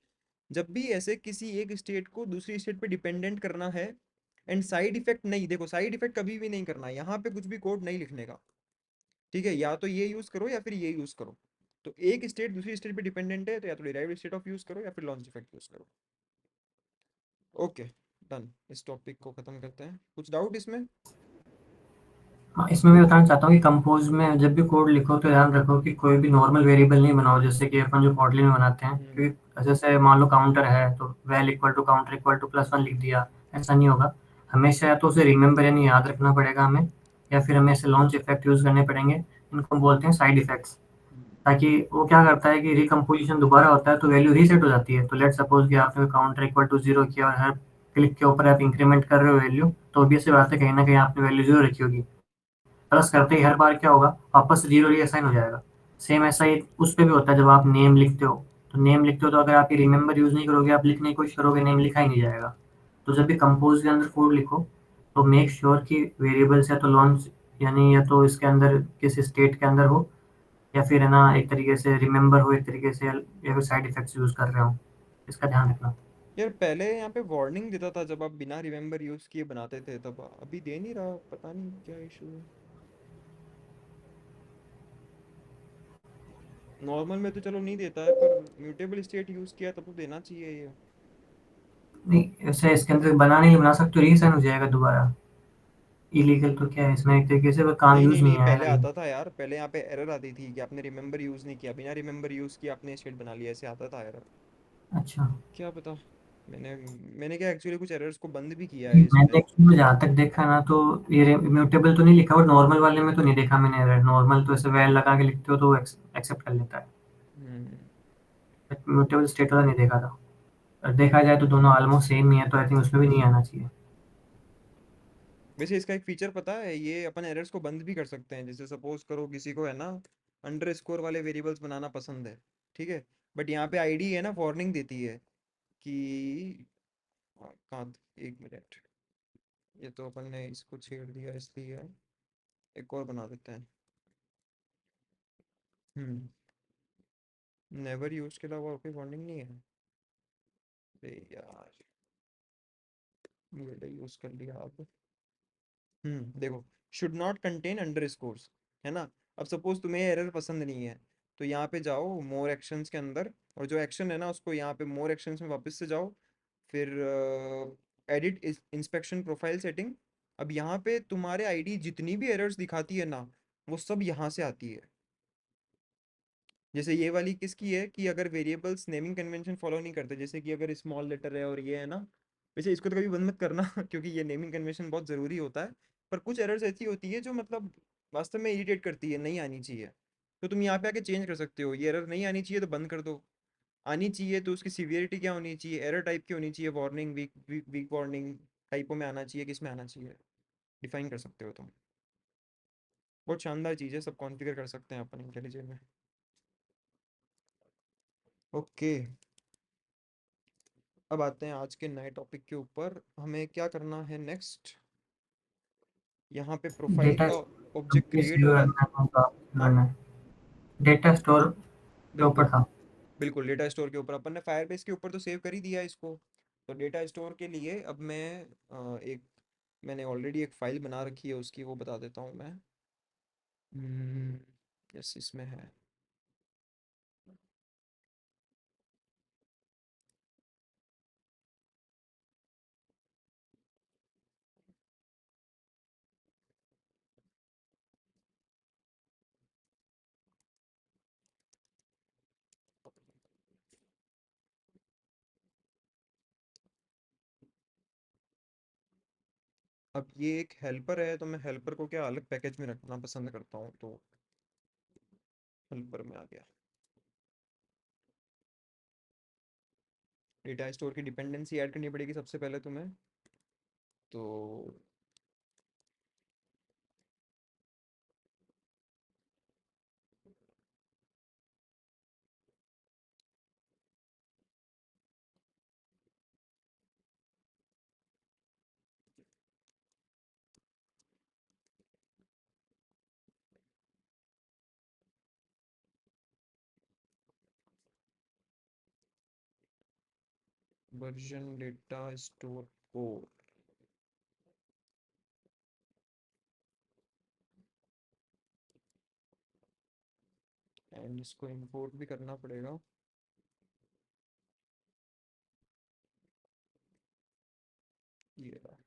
जब भी ऐसे किसी एक स्टेट को दूसरी स्टेट पे डिपेंडेंट करना है, एंड साइड इफेक्ट नहीं, देखो साइड इफेक्ट कभी भी नहीं करना, यहाँ पे कुछ भी कोड नहीं लिखने का। ठीक है, या तो ये यूज करो या फिर ये यूज करो। तो एक स्टेट दूसरी स्टेट पे डिपेंडेंट है तो या तो डिराइव्ड स्टेट ऑफ यूज करो या फिर लॉन्च इफेक्ट यूज करो। ओके, डन, इस टॉपिक को खत्म करते हैं। कुछ डाउट इसमें? हाँ, इसमें मैं बताना चाहता हूँ कि कंपोज में जब भी कोड लिखो तो ध्यान रखो कि कोई भी नॉर्मल वेरिएबल नहीं बनाओ, जैसे कि अपन जो कोटलिन में बनाते हैं, हम्म। क्योंकि जैसे मान लो काउंटर है तो val equal to counter equal to +1 लिख दिया, ऐसा नहीं होगा। हमेशा या तो उसे रिमेंबर यानी याद रखना पड़ेगा हमें, या फिर हमें ऐसे लॉन्च इफेक्ट यूज करने पड़ेंगे, इनको हम बोलते हैं साइड इफेक्ट्स। ताकि वो क्या करता है कि रिकम्पोजिशन दोबारा होता है तो वैल्यू रीसेट हो जाती है। तो लेट सपोज कि आपने काउंटर इक्वल टू 0 किया और हर क्लिक के ऊपर आप इंक्रीमेंट कर रहे हो वैल्यू, तो ऑब्वियस सी बात है कहीं ना कहीं आपने वैल्यू 0 रखी होगी। प्लस करते ही हर बार क्या होगा, वापस 0 रीअसाइन हो जाएगा। सेम ऐसा ही उस पे भी होता है जब आप नेम लिखते हो। तो नेम लिखते हो तो अगर आप ये रिमेंबर यूज नहीं करोगे, आप लिखने की कोशिश करोगे, नेम लिखा ही नहीं जाएगा। तो जब भी कंपोज के अंदर कोड लिखो तो मेक श्योर कि वेरिएबल्स या तो लॉन्च यानी या तो इसके अंदर किस स्टेट के अंदर हो, या फिर है ना एक तरीके से रिमेंबर हो एक तरीके से, या फिर साइड इफेक्ट्स यूज कर रहे हो, इसका ध्यान रखना। यार पहले यहाँ पे वार्निंग देता था जब आप बिना रिमेंबर यूज किए बनाते थे, तब अभी दे नहीं रहा, पता नहीं क्या इशू है। नॉर्मल में तो चलो नहीं देता है, पर म्यूटेबल स्टेट यूज किया तब तो देना चाहिए ये। नहीं ऐसे इसके अंदर बनाने के लिए बना सकते हो, रीसेट हो जाएगा दोबारा। इलीगल तो क्या है इसमें, एक तरीके से वो काम नहीं यूज नहीं नहीं नहीं, आया पहले ना ये। आता था यार, पहले यहाँ पे एरर आती थी कि आपने रिमेंबर यूज नहीं किया, बिना रिमेंबर यूज किया आपने स्टेट बना लिया, ऐसे आता था एरर। अच्छा। क्या पता, मैंने मैंने क्या एक्चुअली कुछ एरर्स को बंद भी किया नहीं, है इसमें। मैंने एक्चुअली जहाँ तक देखा ना तो ये इम्यूटेबल तो नहीं लिखा, और नॉर्मल वाले में तो नहीं देखा मैंने एरर। नॉर्मल तो ऐसे वैल लगा के लिखते हो तो एक्सेप्ट कर लेता है, हम्म। बट इम्यूटेबल स्टेट वाला नहीं देखा था। और देखा जाए तो दोनों ऑलमोस्ट सेम ही है, तो आई थिंक उसमें भी नहीं आना चाहिए। वैसे इसका एक फीचर पता है, ये अपन एरर्स को बंद भी कर सकते हैं। जैसे सपोज करो किसी को है ना अंडरस्कोर वाले वेरिएबल्स बनाना पसंद है, ठीक है, बट यहाँ पे आईडी है ना वार्निंग देती है कि कहाँ, एक मिनट, ये तो अपन ने इसको छेड़ दिया इसलिए एक और बना देते हैं। हम्म। नेवर यूज के अलावा और कोई वार्निंग नहीं है? अरे यार, ये यूज कर लिया अब। देखो, should not contain under scores, है ना। अब सपोज तुम्हें एरर पसंद नहीं है, तो यहाँ पे जाओ मोर एक्शंस के अंदर, और जो एक्शन है ना उसको यहाँ पे मोर एक्शंस में वापस से जाओ, फिर एडिट इंस्पेक्शन प्रोफाइल सेटिंग। अब यहाँ पे तुम्हारे आईडी जितनी भी एरर्स दिखाती है ना, वो सब यहाँ से आती है। जैसे ये वाली किसकी है कि अगर वेरिएबल्स नेमिंग कन्वेंशन फॉलो नहीं करते, जैसे कि अगर स्मॉल लेटर है और ये है ना, वैसे इसको तो कभी बंद मत करना क्योंकि ये नेमिंग कन्वेंशन बहुत ज़रूरी होता है। पर कुछ एरर्स ऐसी होती है जो मतलब वास्तव में इरिटेट करती है, नहीं आनी चाहिए। तो तुम यहाँ पे आके चेंज कर सकते हो, ये एरर नहीं आनी चाहिए तो बंद कर दो। आनी चाहिए तो उसकी सीवियरिटी क्या होनी चाहिए, एरर टाइप की होनी चाहिए, warning, weak weak weak warning टाइपों में आना चाहिए, किस में आना चाहिए, डिफाइन कर सकते हो तुम। बहुत शानदार चीज़ है, सब कॉन्फ़िगर कर सकते हैं अपन इंटेलिजेंट में। ओके, अब आते हैं आज के नए टॉपिक के ऊपर, हमें क्या करना है नेक्स्ट। यहाँ पे प्रोफाइल डेटा का ऑब्जेक्ट क्रिएट होगा। हाँ, डेटा स्टोर के बिल्कुल ऊपर था। बिल्कुल, डेटा स्टोर के ऊपर अपन ने फायरबेस के ऊपर तो सेव कर ही दिया है इसको। तो डेटा स्टोर के लिए अब मैं एक, मैंने ऑलरेडी एक फाइल बना रखी है उसकी, वो बता देता हूँ मैं। यस, इसमें है। अब ये एक हेल्पर है, तो मैं हेल्पर को क्या अलग पैकेज में रखना पसंद करता हूँ, तो हेल्पर में आ गया। डेटा स्टोर की डिपेंडेंसी ऐड करनी पड़ेगी सबसे पहले तुम्हें, तो version data store code, and इसको इंपोर्ट भी करना पड़ेगा। ये रहा।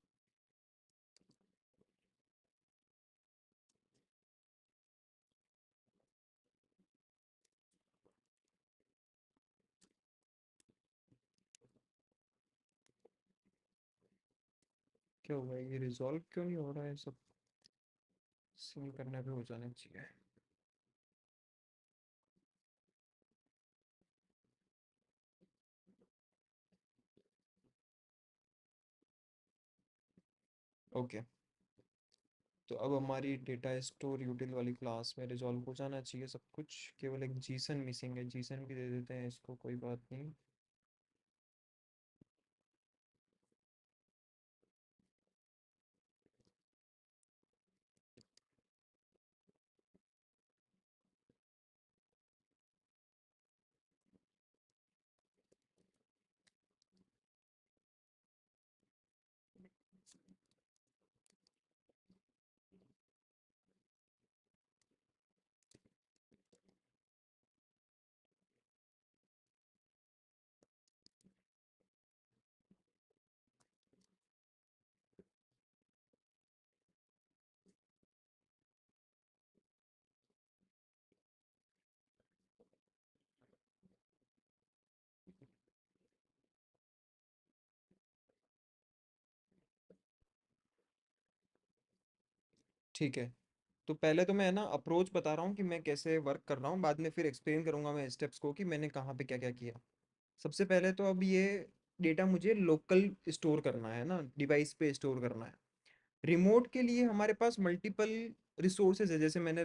क्या हुआ है, ये रिजॉल्व क्यों नहीं हो रहा है सब, सिंक करने पे हो जाना चाहिए। ओके, तो अब हमारी डेटा स्टोर यूटिल वाली क्लास में रिजॉल्व हो जाना चाहिए सब कुछ, केवल एक जीसन मिसिंग है, जीसन भी दे देते हैं इसको, कोई बात नहीं। ठीक है, तो पहले तो मैं ना अप्रोच बता रहा हूँ कि मैं कैसे वर्क कर रहा हूँ, बाद में फिर एक्सप्लेन करूंगा मैं स्टेप्स को कि मैंने कहाँ पे क्या क्या किया। सबसे पहले तो अब ये डेटा मुझे लोकल स्टोर करना है ना, डिवाइस पे स्टोर करना है। रिमोट के लिए हमारे पास मल्टीपल रिसोर्सेज है, जैसे मैंने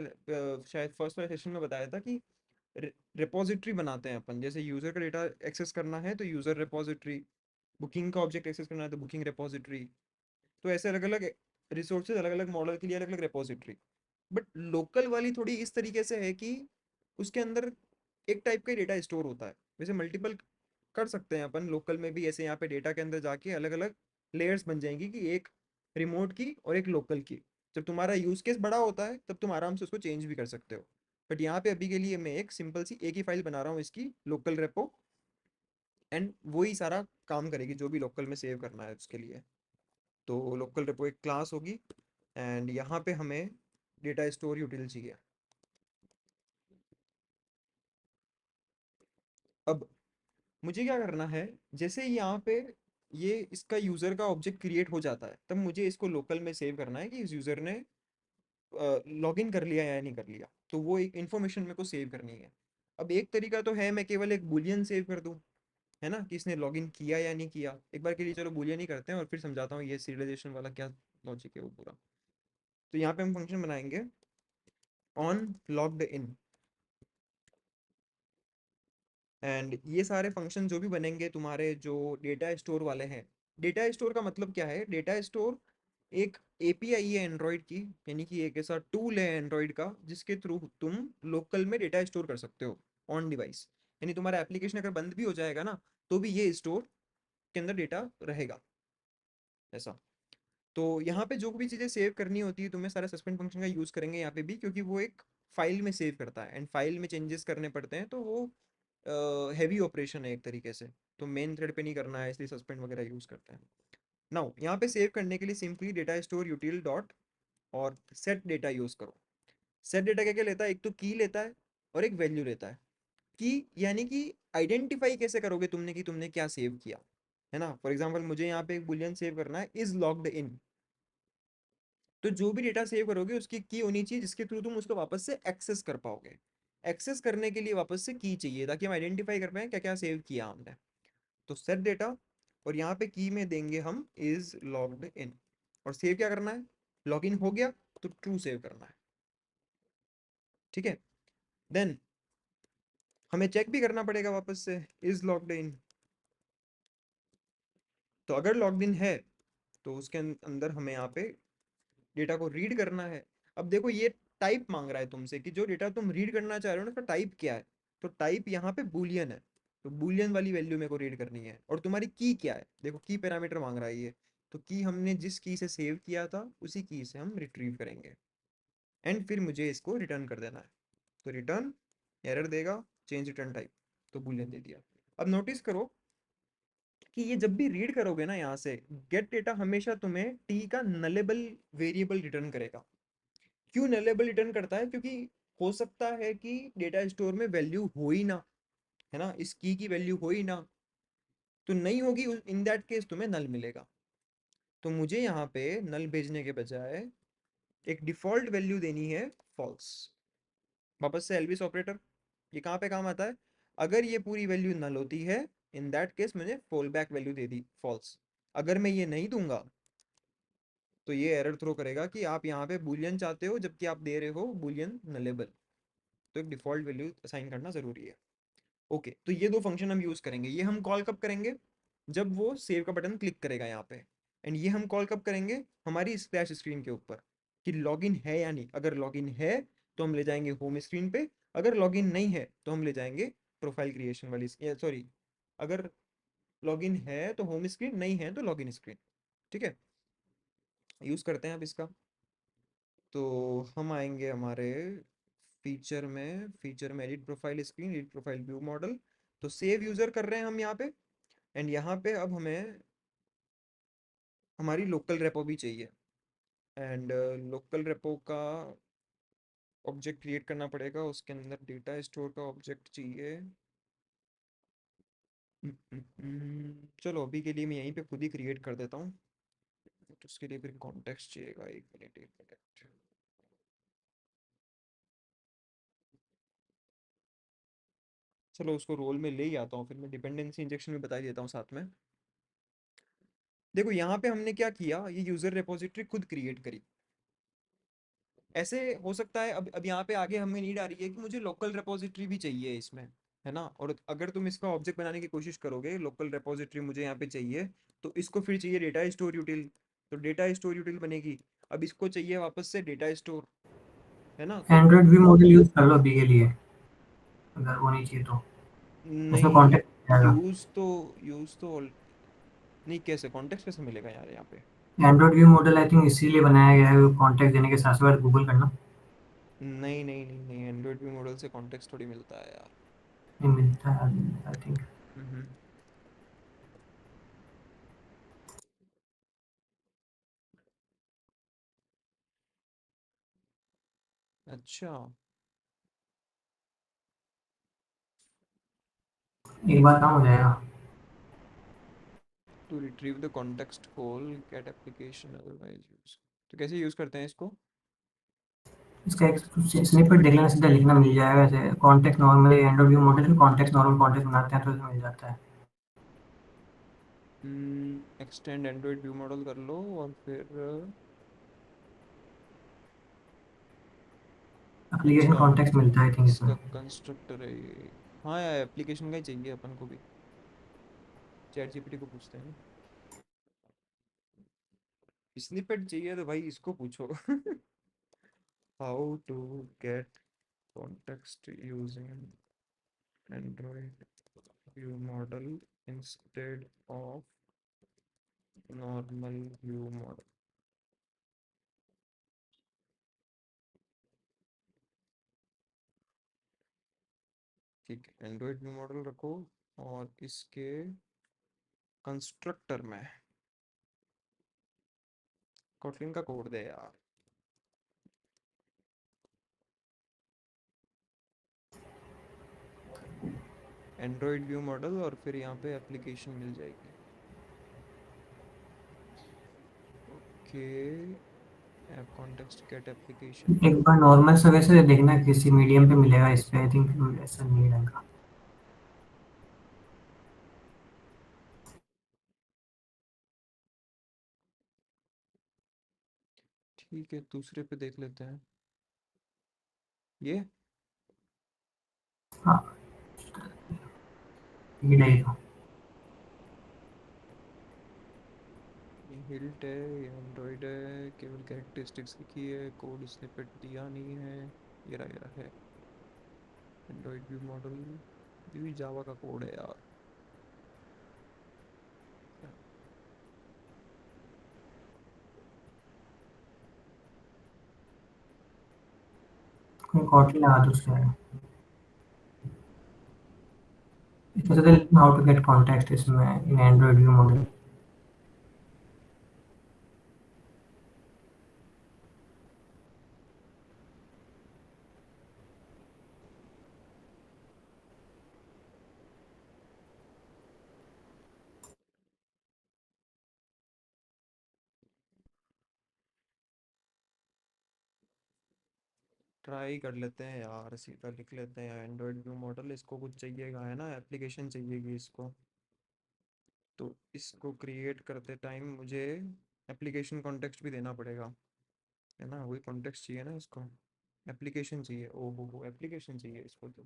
शायद फर्स्ट वाले सेशन में बताया था कि रिपोजिटरी बनाते हैं अपन, जैसे यूज़र का डेटा एक्सेस करना है तो यूज़र रिपोजिटरी, बुकिंग का ऑब्जेक्ट एक्सेस करना है तो बुकिंग रिपोजिटरी। तो ऐसे अलग अलग रिसोर्सेज, अलग अलग मॉडल के लिए अलग अलग रिपोजिटरी। बट लोकल वाली थोड़ी इस तरीके से है कि उसके अंदर एक टाइप का डेटा स्टोर होता है। वैसे मल्टीपल कर सकते हैं अपन लोकल में भी, ऐसे यहाँ पे डेटा के अंदर जाके अलग अलग लेयर्स बन जाएंगी कि एक रिमोट की और एक लोकल की। जब तुम्हारा यूज केस बड़ा होता है तब तुम आराम से उसको चेंज भी कर सकते हो। बट यहाँ पे अभी के लिए मैं एक सिंपल सी एक ही फाइल बना रहा हूँ इसकी, लोकल रेपो, एंड वही सारा काम करेगी जो भी लोकल में सेव करना है उसके लिए। तो लोकल रेपो एक क्लास होगी, एंड यहाँ पे हमें डेटा स्टोर यूटिल चाहिए। अब मुझे क्या करना है, जैसे ही यहाँ पे ये इसका यूज़र का ऑब्जेक्ट क्रिएट हो जाता है तब मुझे इसको लोकल में सेव करना है कि इस यूज़र ने लॉगिन कर लिया या नहीं कर लिया। तो वो एक इन्फॉर्मेशन मेरे को सेव करनी है। अब एक तरीका तो है मैं केवल एक बुलियन सेव कर दूं, है ना, कि इसने लॉगिन किया या नहीं किया। एक बार के लिए चलो बुलियन ही करते हैं और फिर समझाता हूँ ये सीरियलाइजेशन वाला क्या लॉजिक है वो पूरा। तो यहाँ पे हम फंक्शन बनाएंगे ऑन लॉग्ड इन, एंड ये सारे फंक्शन जो भी बनेंगे तुम्हारे जो डेटा स्टोर वाले हैं। डेटा स्टोर का मतलब क्या है, डेटा स्टोर एक एपीआई है एंड्रॉयड की, यानी कि एक ऐसा टूल है एंड्रॉयड का जिसके थ्रू तुम लोकल में डेटा स्टोर कर सकते हो ऑन डिवाइस। यानी तुम्हारा एप्लीकेशन अगर बंद भी हो जाएगा ना तो भी ये स्टोर के अंदर डेटा रहेगा ऐसा। तो यहाँ पे जो भी चीज़ें सेव करनी होती है तुम्हें सारा सस्पेंड फंक्शन का यूज़ करेंगे यहाँ पे भी, क्योंकि वो एक फाइल में सेव करता है एंड फाइल में चेंजेस करने पड़ते हैं, तो वो हैवी ऑपरेशन है एक तरीके से। तो मेन थ्रेड पे नहीं करना है इसलिए सस्पेंड वगैरह यूज़ करते हैं। नाउ यहाँ पे सेव करने के लिए सिंपली डेटा स्टोर यूटिल डॉट और सेट डेटा यूज़ करो। सेट डेटा क्या क्या लेता है, एक तो की लेता है और एक वैल्यू लेता है। की यानी कि आइडेंटिफाई कैसे करोगे तुमने कि तुमने क्या सेव किया, है ना। फॉर एग्जाम्पल मुझे यहाँ पे एक बुलियन सेव करना है इज लॉग्ड इन, तो जो भी डेटा सेव करोगे उसकी की होनी चाहिए जिसके थ्रू तुम उसको वापस से एक्सेस कर पाओगे। एक्सेस करने के लिए वापस से की चाहिए ताकि हम आइडेंटिफाई कर पाए क्या क्या सेव किया हमने। तो सेट डेटा और यहाँ पे की में देंगे हम इज लॉग्ड इन, और सेव क्या करना है, लॉगिन हो गया तो ट्रू सेव करना है, ठीक है। देन हमें चेक भी करना पड़ेगा वापस से इज लॉग्ड इन। तो अगर लॉग्ड इन है तो उसके अंदर हमें यहाँ पे डेटा को रीड करना है। अब देखो ये टाइप मांग रहा है तुमसे कि जो डेटा तुम रीड करना चाह रहे हो ना उसका टाइप क्या है। तो टाइप यहाँ पे बूलियन है, तो बूलियन वाली वैल्यू मेरे को रीड करनी है। और तुम्हारी की क्या है, देखो की पैरामीटर मांग रहा है ये, तो की हमने जिस की से सेव किया था उसी की से हम रिट्रीव करेंगे, एंड फिर मुझे इसको रिटर्न कर देना है। तो रिटर्न एरर देगा, चेंज रिटर्न टाइप, तो बूलियन दे दिया। अब नोटिस करो कि ये जब भी रीड करोगे ना यहाँ से गेट डेटा हमेशा तुम्हें टी का नलेबल वेरिएबल रिटर्न करेगा। क्यों नलेबल रिटर्न करता है, क्योंकि हो सकता है कि डेटा स्टोर में वैल्यू हो ही ना, है ना, इस की वैल्यू हो ही ना, तो नहीं होगी, इन दैट केस तुम्हें नल मिलेगा। तो मुझे यहाँ पे नल भेजने के बजाय एक डिफॉल्ट वैल्यू देनी है फॉल्स। वापस से एल्विस ऑपरेटर, ये कहाँ पे काम आता है, अगर ये पूरी वैल्यू नल होती है इन दैट केस मैंने फॉल बैक वैल्यू दे दी फॉल्स। अगर मैं ये नहीं दूंगा तो ये एरर थ्रो करेगा कि आप यहाँ पे बूलियन चाहते हो जबकि आप दे रहे हो बूलियन नलेबल। तो एक डिफॉल्ट वैल्यू असाइन करना जरूरी है। ओके, तो ये दो फंक्शन हम यूज करेंगे। ये हम कॉल कब करेंगे, जब वो सेव का बटन क्लिक करेगा यहाँ पे। एंड ये हम कॉल कब करेंगे, हमारी स्प्लैश स्क्रीन के ऊपर, कि लॉगिन है या नहीं। अगर लॉगिन है तो हम ले जाएंगे होम स्क्रीन पे, अगर लॉगिन नहीं है तो हम ले जाएंगे प्रोफाइल क्रिएशन वाली, सॉरी, अगर लॉगिन है तो होम स्क्रीन, नहीं है तो लॉगिन स्क्रीन, ठीक है। यूज करते हैं अब इसका। तो हम आएंगे हमारे फीचर में edit profile screen, edit profile view model. तो सेव यूजर कर रहे हैं हम यहाँ पे, एंड यहाँ पे अब हमें हमारी लोकल रेपो भी चाहिए। एंड लोकल रेपो का ऑब्जेक्ट क्रिएट करना पड़ेगा, उसके अंदर डेटा स्टोर का ऑब्जेक्ट चाहिए। चलो अभी के लिए मैं यहीं पे खुद ही क्रिएट कर देता हूँ, तो उसके लिए फिर कॉन्टेक्स्ट चाहिएगा। एक मिनट। चलो उसको रोल में ले ही आता हूँ, फिर मैं डिपेंडेंसी इंजेक्शन भी बता ही देता हूँ साथ में। देखो यहाँ पे हमने क्या किया, ये यूजर रिपोजिटरी खुद क्रिएट करी। ऐसे हो सकता है अब यहाँ पे आगे हमें नीड आ रही है कि मुझे लोकल रिपोजिटरी भी चाहिए इसमें, है ना। और अगर तुम इसका ऑब्जेक्ट बनाने की कोशिश करोगे, लोकल रिपोजिटरी मुझे यहाँ पे चाहिए, तो इसको फिर चाहिए डेटा स्टोर यूटिल। तो डेटा स्टोर यूटिल बनेगी, अब इसको चाहिए वापस से डेटा स्टोर, है ना। तो एंड्रॉइड वी मॉडल यूज कर लो अभी के लिए। अगर वो नहीं चाहिए तो उसमें नहीं, कॉन्टेक्ट जाएगा। यूज तो नहीं, कैसे कॉन्टेक्स्ट कैसे मिलेगा यार यहाँ पे? Android view model I think इसीलिए बनाया गया है कॉन्टेक्ट देने के साथ साथ गूगल करना। नहीं नहीं नहीं नहीं, एंड्रॉइड व्यू मॉडल से कॉन्टेक्स्ट थोड़ी मिलता है यार। नहीं मिलता है आई थिंक। हम्म। अच्छा, एक बार काम हो जाएगा। To retrieve the context whole get application otherwise use. तो कैसे यूज करते हैं इसको? इसका एक स्निपेट देख लेना, सीधा लिखना मिल जाएगा। वैसे contact normally Android view model में कॉन्टेक्ट नॉर्मल कॉन्टेक्ट बनाते हैं तो इसमें मिल जाता है। एक्सटेंड एंड्रॉइड व्यू मॉडल कर लो और फिर एप्लीकेशन अच्छा, कॉन्टेक्ट मिलता है आई थिंक इसमें। इसका कंस्ट्रक्टर है ये। हाँ यार, एप्लीकेशन का ही चाहिए अपन को भी। चैट जीपीटी को पूछते हैं ना। स्निपेट चाहिए तो भाई इसको पूछो। How to get context using Android view model instead of normal view model. ठीक है, एंड्रॉइड व्यू मॉडल रखो और इसके कंस्ट्रक्टर में कोटलिन का कोड दे यार। एंड्रॉइड व्यू मॉडल और फिर यहाँ पे एप्लीकेशन मिल जाएगी। Okay, app context get application. एक बार नॉर्मल से वैसे देखना किसी मीडियम पे मिलेगा इस पे आई थिंक ऐसा नहीं रहेगा। ठीक है, दूसरे पे देख लेते हैं। ये हाँ ये रहेगा। ये हिल्ट है, ये एंड्रॉइड है, केवल कैरेक्टरिस्टिक्स लिखी है, कोड स्निपेट दिया नहीं है। ये रहा है एंड्रॉइड व्यू मॉडल। ये भी जावा का कोड है यार। कोई कॉटली लगा दो उसके आगे। इसमें से हाउ टू गेट कॉन्टेक्ट इसमें इन एंड्रॉइड व्यू मॉडल। ट्राई कर लेते हैं यार, सीधा लिख लेते हैं एंड्रॉइड व्यू मॉडल। इसको कुछ चाहिएगा है ना, एप्लीकेशन चाहिएगी इसको। तो इसको क्रिएट करते टाइम मुझे एप्लीकेशन कॉन्टेक्स्ट भी देना पड़ेगा, है ना? वही कॉन्टेक्स्ट चाहिए ना इसको। एप्लीकेशन चाहिए, ओहो हो एप्लीकेशन चाहिए इसको। तो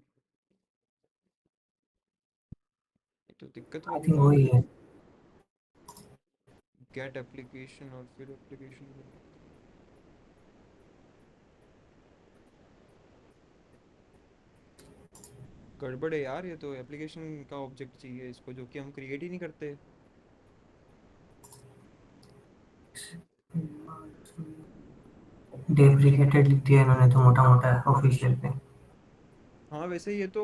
ये तो दिक्कत आई वाली थिंक बात वही है। है। गेट एप्लीकेशन और फिर एप्लीकेशन। गड़बड़ है यार, ये तो एप्लीकेशन का ऑब्जेक्ट चाहिए इसको, जो कि हम क्रिएट ही नहीं करते। डेप्रिकेटेड लिख दिया इन्होंने तो मोटा मोटा ऑफिशियल पे। हाँ वैसे ये तो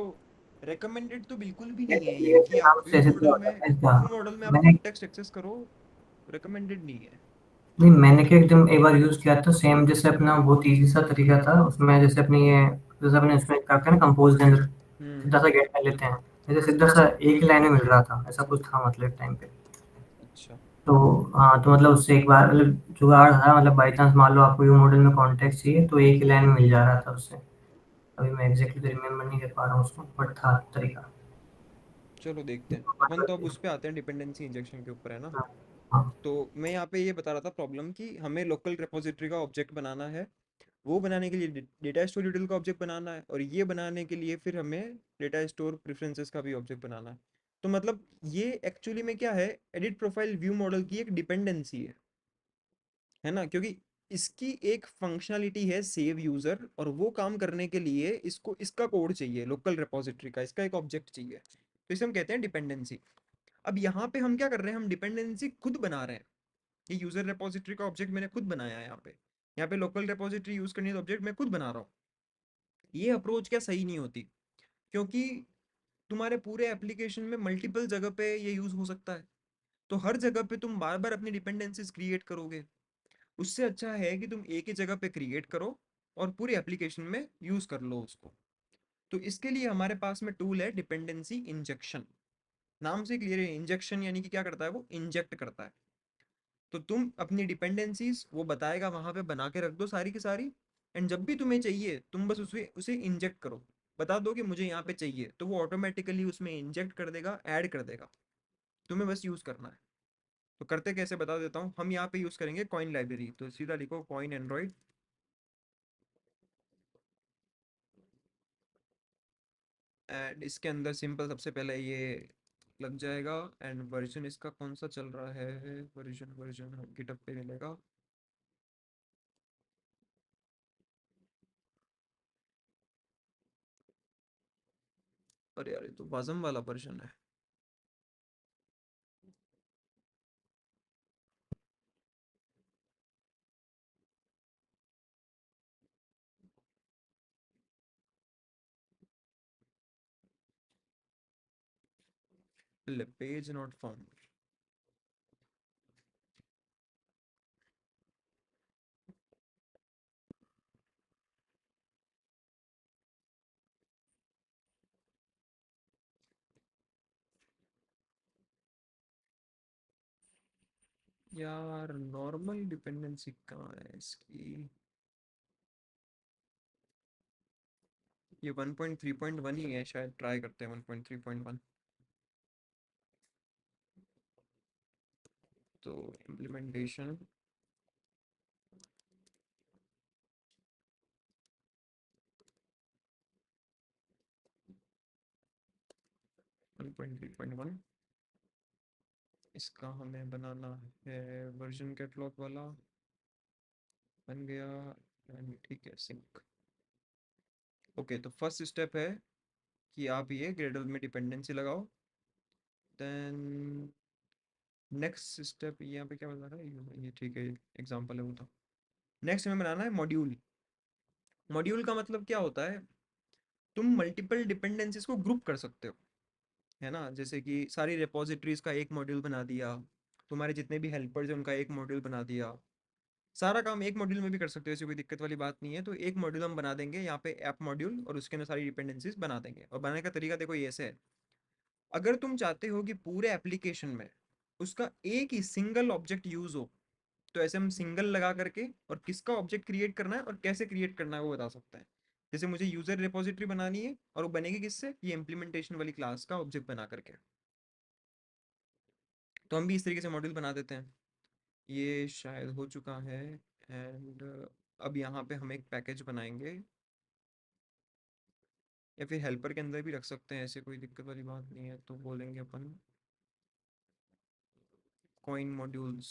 रेकमेंडेड तो बिल्कुल भी नहीं है ये, ऐसे कि आप नाम से व्यू ऐसे तो मॉडल में आता है इसका। आप मैंने कॉन्टेक्स्ट एक्सेस करो। रेकमेंडेड नहीं है। नहीं मैंने क्या एकदम एक बार यूज किया था सेम जैसे अपना बहुत इजी सा तरीका था उसमें जैसे अपनी ये जैसे अपने उसमें करते हैं ना कंपोज के अंदर हम्म। सीधा सा गेट कर लेते हैं। जैसे सीधा सा एक ही लाइन में मिल रहा था ऐसा कुछ था मतलब टाइम पे। अच्छा। तो हाँ तो मतलब उससे एक बार मतलब जुगाड़ था मतलब बाई चांस मान लो आपको व्यू मॉडल में कॉन्टेक्ट चाहिए तो एक ही लाइन में मिल जा रहा था उससे। अभी मैं एग्जैक्टली रिमेम्बर नहीं कर पा रहा हूँ उसको बट था तरीका। चलो देखते हैं अपन, तो अब उस पे आते हैं डिपेंडेंसी इंजेक्शन के ऊपर, है ना? हाँ हाँ। तो मैं यहाँ पे ये बता रहा था प्रॉब्लम, कि हमें लोकल रिपोजिटरी का ऑब्जेक्ट बनाना है। वो बनाने के लिए डेटा स्टोर यूटिल का ऑब्जेक्ट बनाना है, और ये बनाने के लिए फिर हमें डेटा स्टोर प्रेफरेंसेस का भी ऑब्जेक्ट बनाना है। तो मतलब ये एक्चुअली में क्या है, एडिट प्रोफाइल व्यू मॉडल की एक डिपेंडेंसी है ना? क्योंकि इसकी एक फंक्शनलिटी है सेव यूजर, और वो काम करने के लिए इसको इसका कोड चाहिए लोकल रिपोजिटरी का, इसका एक ऑब्जेक्ट चाहिए, तो इसे हम कहते हैं डिपेंडेंसी। अब यहाँ पे हम क्या कर रहे हैं, हम डिपेंडेंसी खुद बना रहे हैं। ये यूजर रिपोजिटरी का ऑब्जेक्ट मैंने खुद बनाया है, यहाँ पे लोकल रिपोजिटरी यूज करनी है तो ऑब्जेक्ट मैं खुद बना रहा हूँ। ये अप्रोच क्या सही नहीं होती, क्योंकि तुम्हारे पूरे एप्लीकेशन में मल्टीपल जगह पे ये यूज हो सकता है, तो हर जगह पे तुम बार बार अपनी डिपेंडेंसीज क्रिएट करोगे। उससे अच्छा है कि तुम एक ही जगह पे क्रिएट करो और पूरी एप्लीकेशन में यूज कर लो उसको। तो इसके लिए हमारे पास में टूल है डिपेंडेंसी इंजेक्शन। नाम से क्लियर है, इंजेक्शन यानी कि क्या करता है, वो इंजेक्ट करता है। तो तुम अपनी डिपेंडेंसीज वो बताएगा वहां पे बना के रख दो सारी की सारी, एंड जब भी तुम्हें चाहिए तुम बस उसे उसे इंजेक्ट करो, बता दो कि मुझे यहाँ पे चाहिए, तो वो ऑटोमेटिकली उसमें इंजेक्ट कर देगा, ऐड कर देगा, तुम्हें बस यूज करना है। तो करते कैसे बता देता हूँ, हम यहाँ पे यूज करेंगे कॉइन लाइब्रेरी, तो सीधा लिखो कॉइन एंड्रॉइड, एंड इसके अंदर सिंपल सबसे पहले ये लग जाएगा, एंड वर्जन इसका कौन सा चल रहा है, वर्जन वर्जन गिटअप पे मिलेगा। अरे यार ये तो वाजम वाला वर्जन है। Page not found. यार नॉर्मल डिपेंडेंसी कहाँ है इसकी, ये 1.3.1 ही है शायद, ट्राई करते हैं 1.3.1। तो implementation, one point three point one, इसका हमें बनाना है वर्जन कैटलॉग वाला, बन गया, and ठीक है सिंक। ओके, तो फर्स्ट स्टेप है कि आप ये ग्रेडल में डिपेंडेंसी लगाओ, देन नेक्स्ट स्टेप यहाँ पे क्या बता रहा है, ये ठीक है एग्जांपल है वो, तो नेक्स्ट हमें बनाना है मॉड्यूल। मॉड्यूल का मतलब क्या होता है, तुम मल्टीपल डिपेंडेंसीज को ग्रुप कर सकते हो, है ना, जैसे कि सारी रिपोजिटरीज का एक मॉड्यूल बना दिया, तुम्हारे जितने भी हेल्पर्स हैं उनका एक मॉड्यूल बना दिया, सारा काम एक मॉड्यूल में भी कर सकते हो, ऐसी कोई दिक्कत वाली बात नहीं है। तो एक मॉड्यूल हम बना देंगे यहाँ पे ऐप मॉड्यूल, और उसके अंदर सारी डिपेंडेंसीज बना देंगे। और बनाने का तरीका देखो ये ऐसे है, अगर तुम चाहते हो कि पूरे एप्लीकेशन में उसका एक ही सिंगल ऑब्जेक्ट यूज हो, तो ऐसे हम सिंगल लगा करके और किसका ऑब्जेक्ट क्रिएट करना है और कैसे क्रिएट करना है वो बता सकते हैं। जैसे मुझे यूजर रिपोजिटरी बनानी है, और वो बनेगी किससे, ये इम्प्लीमेंटेशन वाली क्लास का ऑब्जेक्ट बना करके, तो हम भी इस तरीके से मॉड्यूल बना देते हैं। ये शायद हो चुका है, एंड अब यहाँ पे हम एक पैकेज बनाएंगे, या फिर हेल्पर के अंदर भी रख सकते हैं, ऐसे कोई दिक्कत वाली बात नहीं है। तो बोलेंगे अपन Koin modules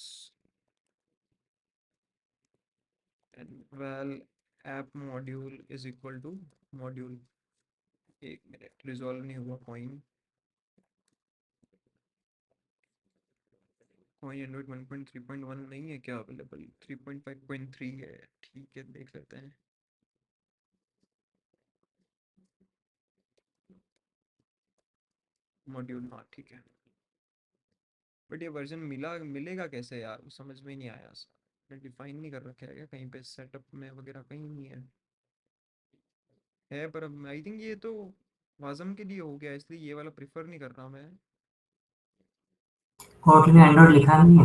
and val app module is equal to module, एक मिनट रिजॉल्व नहीं हुआ, कॉइन कॉइन एंड्रॉइड 1.3.1 नहीं है क्या अवेलेबल, 3.5.3 है, ठीक है देख लेते हैं। मॉड्यूल, हाँ ठीक है, बट ये वर्जन मिलेगा कैसे यार, वो समझ में ही नहीं आया, डिफाइन नहीं कर रखा है क्या कहीं पे सेटअप में वगैरह, कहीं नहीं है पर अब आई थिंक ये तो वाजम के लिए हो गया, इसलिए ये वाला प्रिफर नहीं कर रहा मैं। कोटली ने एंड्रॉइड लिखा नहीं है।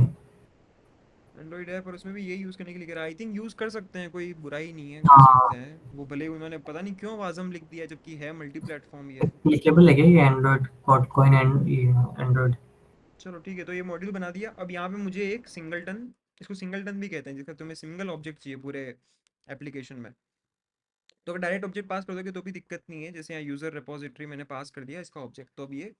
एंड्रॉइड है पर उसमें भी यही यूज़ करने के लिए कह रहा है, आई थिंक यूज़ कर सकते हैं, कोई बुराई नहीं है, कर सकते हाँ, हैं वो, भले ही उन्होंने पता नहीं क्यों वाजम लिख दिया जबकि है मल्टी प्लेटफॉर्म ये। एप्लीकेबल है क्या ये एंड्रॉइड कोड कोइन एंड्रॉइड? चलो ठीक है, तो ये मॉड्यूल बना दिया। अब यहाँ पे मुझे एक सिंगलटन, इसको सिंगलटन भी कहते हैं, जिसका तुम्हें सिंगल ऑब्जेक्ट चाहिए पूरे एप्लीकेशन में, तो अगर डायरेक्ट ऑब्जेक्ट पास कर दोगे तो भी दिक्कत नहीं है, जैसे यहाँ यूजर रिपोजिटरी मैंने पास कर दिया इसका ऑब्जेक्ट, तो अब ये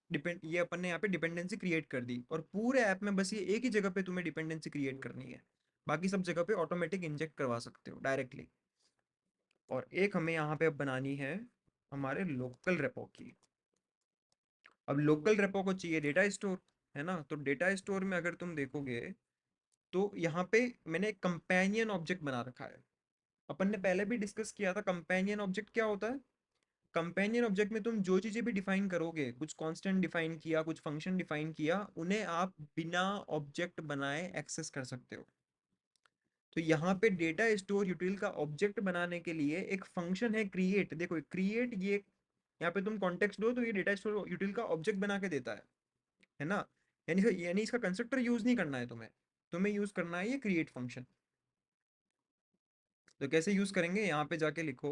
डिपेंड, ये अपन ने यहाँ पे डिपेंडेंसी क्रिएट कर दी, और पूरे ऐप में बस ये एक ही जगह पे तुम्हें डिपेंडेंसी क्रिएट करनी है, बाकी सब जगह पे ऑटोमेटिक इंजेक्ट करवा सकते हो डायरेक्टली। और एक हमें यहाँ पे अब बनानी है हमारे लोकल रेपो की। अब लोकल रेपो को चाहिए डेटा स्टोर, है ना। तो डेटा स्टोर में अगर तुम देखोगे तो यहाँ पे मैंने एक कंपेनियन ऑब्जेक्ट बना रखा है। अपन ने पहले भी डिस्कस किया था कंपेनियन ऑब्जेक्ट क्या होता है। कंपेनियन ऑब्जेक्ट में तुम जो चीजें भी डिफाइन करोगे, कुछ कांस्टेंट डिफाइन किया, कुछ फंक्शन डिफाइन किया, उन्हें आप बिना ऑब्जेक्ट बनाए एक्सेस कर सकते हो। तो यहाँ पे डेटा स्टोर यूटिल का ऑब्जेक्ट बनाने के लिए एक फंक्शन है क्रिएट। देखो क्रिएट, ये यहाँ पे तुम कॉन्टेक्स्ट दो तो ये डेटा स्टोर यूटिल का ऑब्जेक्ट बना के देता है ना। यानी इसका कंस्ट्रक्टर यूज नहीं करना है तुम्हें, तुम्हें यूज करना है ये क्रिएट फंक्शन। तो कैसे यूज करेंगे, यहाँ पे जाके लिखो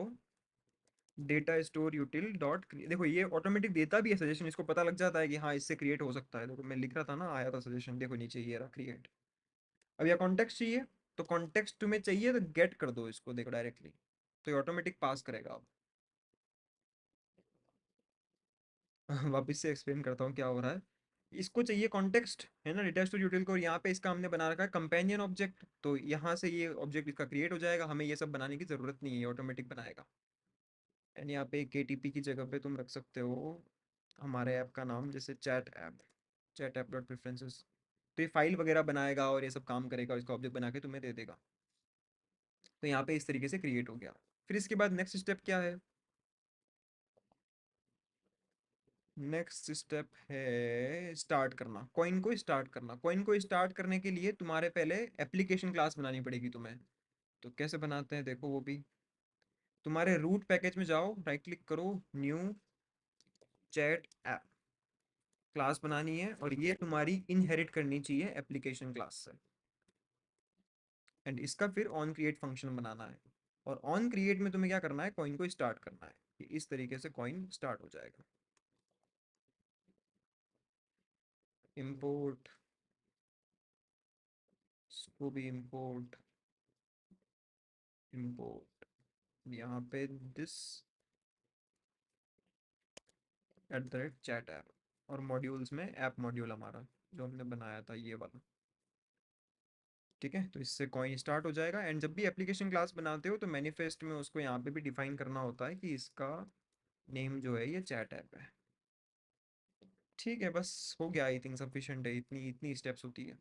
डेटा स्टोर यूटिल डॉट। देखो ये ऑटोमेटिक देता भी है सजेशन, इसको पता लग जाता है कि हाँ इससे क्रिएट हो सकता है। देखो मैं लिख रहा था ना, आया था सजेशन, देखो नीचे ये रहा क्रिएट। अब यह कॉन्टेक्स्ट चाहिए, तो कॉन्टेक्स्ट तुम्हें चाहिए तो गेट कर दो इसको, देखो डायरेक्टली, तो ये ऑटोमेटिक पास करेगा। अब वापस से एक्सप्लेन करता हूँ क्या हो रहा है। इसको चाहिए कॉन्टेक्स्ट, है ना, डेटा स्टोर यूटिल को, और यहाँ पे इसका हमने बना रखा है कंपेनियन ऑब्जेक्ट। तो यहाँ से ये ऑब्जेक्ट इसका क्रिएट हो जाएगा, हमें ये सब बनाने की जरूरत नहीं है, ऑटोमेटिक बनाएगा। एंड यहाँ पे KTP की जगह पे तुम रख सकते हो हमारे ऐप का नाम, जैसे चैट ऐप डॉट प्रेफरेंसेस। तो ये फाइल वगैरह बनाएगा और ये सब काम करेगा, इसका ऑब्जेक्ट बना के तुम्हें दे देगा। तो यहाँ पे इस तरीके से क्रिएट हो गया। फिर इसके बाद नेक्स्ट स्टेप क्या है, नेक्स्ट स्टेप है स्टार्ट करना, कॉइन को स्टार्ट करना। कॉइन को स्टार्ट करने के लिए तुम्हारे पहले एप्लीकेशन क्लास बनानी पड़ेगी तुम्हें। तो कैसे बनाते हैं देखो वो भी, तुम्हारे रूट पैकेज में जाओ, राइट क्लिक करो, न्यू चैट ऐप क्लास बनानी है, और ये तुम्हारी इनहेरिट करनी चाहिए एप्लीकेशन क्लास से। एंड इसका फिर ऑन क्रिएट फंक्शन बनाना है, और ऑन क्रिएट में तुम्हें क्या करना है, कॉइन को स्टार्ट करना है। इस तरीके से कॉइन स्टार्ट हो जाएगा। इंपोर्ट, इसको भी इंपोर्ट, इंपोर्ट यहाँ पे दिस @chat ऐप, और मॉड्यूल्स में ऐप मॉड्यूल हमारा जो हमने बनाया था ये वाला। ठीक है, तो इससे कॉइन स्टार्ट हो जाएगा। एंड जब भी एप्लीकेशन क्लास बनाते हो तो मैनिफेस्ट में उसको यहाँ पे भी डिफाइन करना होता है कि इसका नेम जो है ये चैट ऐप है। ठीक है, बस हो गया, आई थिंक सफिशिएंट है, इतनी इतनी स्टेप्स होती है।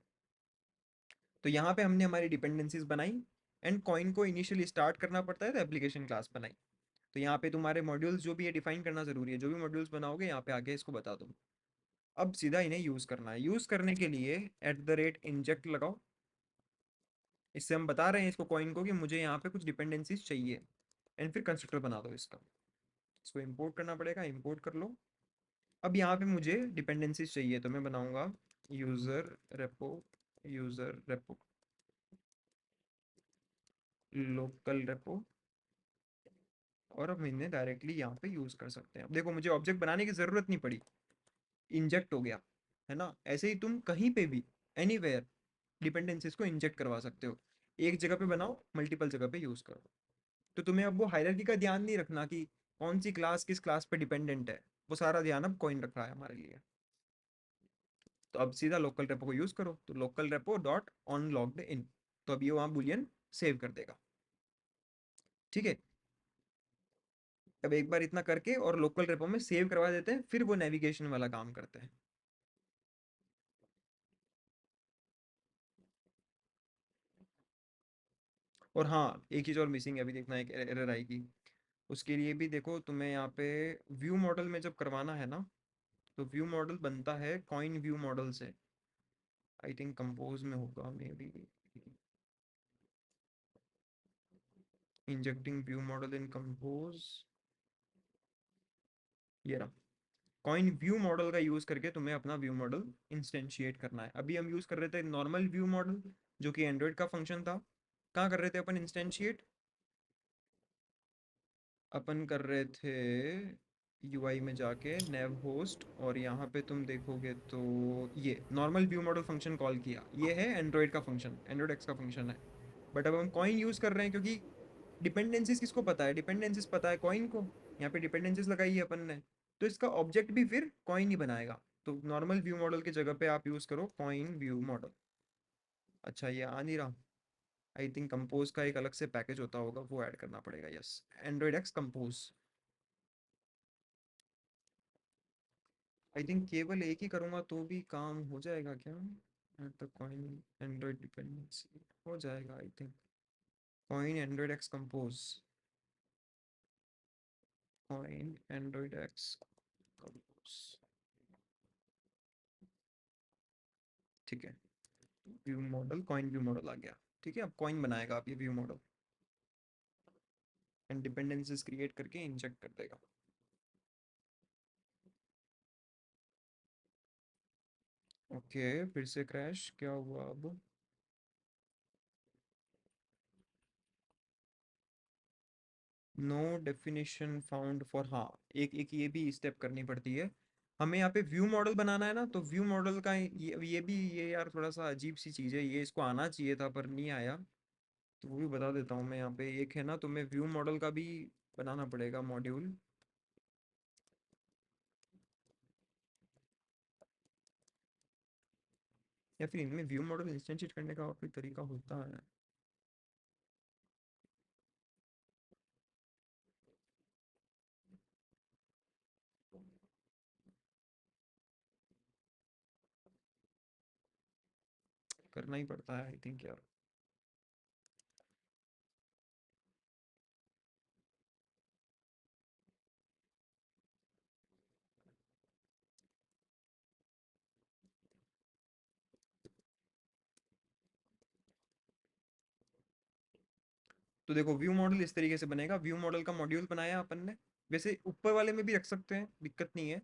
तो यहाँ पे हमने हमारी डिपेंडेंसीज बनाई, एंड कॉइन को इनिशियली स्टार्ट करना पड़ता है, तो एप्लीकेशन क्लास बनाई। तो यहाँ पे तुम्हारे मॉड्यूल्स जो भी है डिफाइन करना जरूरी है, जो भी मॉड्यूल्स बनाओगे यहाँ पे आगे इसको बता दो। अब सीधा इन्हें यूज़ करना है। यूज़ करने के लिए @inject लगाओ। इससे हम बता रहे हैं इसको कॉइन को कि मुझे यहाँ पे कुछ डिपेंडेंसीज चाहिए, एंड फिर कंस्ट्रक्टर बना दो इसका। इसको इंपोर्ट करना पड़ेगा, इंपोर्ट कर लो। अब यहाँ पे मुझे डिपेंडेंसीज चाहिए, तो मैं बनाऊंगा यूज़र रेपो लोकल रेपो, और अब इन्हें डायरेक्टली यहाँ पे यूज़ कर सकते हैं। अब देखो मुझे ऑब्जेक्ट बनाने की ज़रूरत नहीं पड़ी, इंजेक्ट हो गया, है ना। ऐसे ही तुम कहीं पे भी एनीवेयर डिपेंडेंसीज को इंजेक्ट करवा सकते हो। एक जगह पे बनाओ, मल्टीपल जगह पे यूज़ करो। तो तुम्हें अब वो हायरार्की का ध्यान नहीं रखना कि कौन सी क्लास किस क्लास पे डिपेंडेंट है, वो सारा ध्यान अब कॉइन रख रहा है हमारे लिए। तो अब सीधा लोकल रेपो को यूज़ करो, तो local repo dot on logged in, तो अब ये वहाँ बुलियन सेव कर देगा। ठीक है, अब एक बार इतना करके और लोकल रेपो में सेव करवा देते हैं, फिर वो नेविगेशन वाला काम करते हैं। और हाँ, एक चीज़ और मिसिंग है, अभी देखना एक एरर आएगी उसके लिए भी। देखो तुम्हें यहाँ पे व्यू मॉडल में जब करवाना है ना, तो व्यू मॉडल बनता है कॉइन व्यू मॉडल से। आई थिंक कंपोज में होगा may be, injecting view model in compose, ये रहा। कॉइन व्यू मॉडल का यूज करके तुम्हें अपना व्यू मॉडल इंस्टेंशिएट करना है। अभी हम यूज कर रहे थे नॉर्मल व्यू मॉडल, जो कि एंड्रॉइड का फंक्शन था। कहाँ कर रहे थे अपन इंस्टेंशिएट, अपन कर रहे थे UI में जाके नेव होस्ट, और यहाँ पे तुम देखोगे तो ये normal view model function call किया, ये है एंड्रॉइड का फंक्शन, एंड्रॉइड एक्स का फंक्शन है। बट अब हम कॉइन यूज कर रहे हैं क्योंकि डिपेंडेंसीज किसको पता है, डिपेंडेंसीज पता है कॉइन को। यहाँ पे डिपेंडेंसीज लगाई है अपन ने, तो इसका ऑब्जेक्ट भी फिर कॉइन ही बनाएगा। तो नॉर्मल व्यू मॉडल की जगह पे आप यूज करो कॉइन व्यू मॉडल। अच्छा ये आ नहीं रहा, आई थिंक कंपोज का एक अलग से पैकेज होता होगा, वो ऐड करना पड़ेगा। Yes, Android X compose. I think केवल एक ही करूँगा तो भी काम हो जाएगा क्या? Add the Koin Android dependency हो जाएगा I think. Koin Android X compose, Koin Android X compose. ठीक है, view model, Koin view model आ गया। ठीक है, अब कॉइन बनाएगा आप ये view model and dependencies create करके इंजेक्ट कर देगा। ओके, फिर से क्रैश, क्या हुआ अब? नो डेफिनेशन फाउंड फॉर, हाँ, एक एक ये भी स्टेप करनी पड़ती है हमें। यहाँ पे व्यू मॉडल बनाना है ना, तो व्यू मॉडल का ये भी, ये यार थोड़ा सा अजीब सी चीज़ है, ये इसको आना चाहिए था पर नहीं आया। तो वो भी बता देता हूँ मैं। यहाँ पे एक है ना, तुम्हें व्यू मॉडल का भी बनाना पड़ेगा मॉड्यूल। या फिर इनमें व्यू मॉडल इंस्टेंशिएट करने का और कोई तरीका होता है? करना ही पड़ता है आई थिंक यार। तो देखो, व्यू मॉडल इस तरीके से बनेगा। व्यू मॉडल का मॉड्यूल बनाया अपन ने, वैसे ऊपर वाले में भी रख सकते हैं, दिक्कत नहीं है,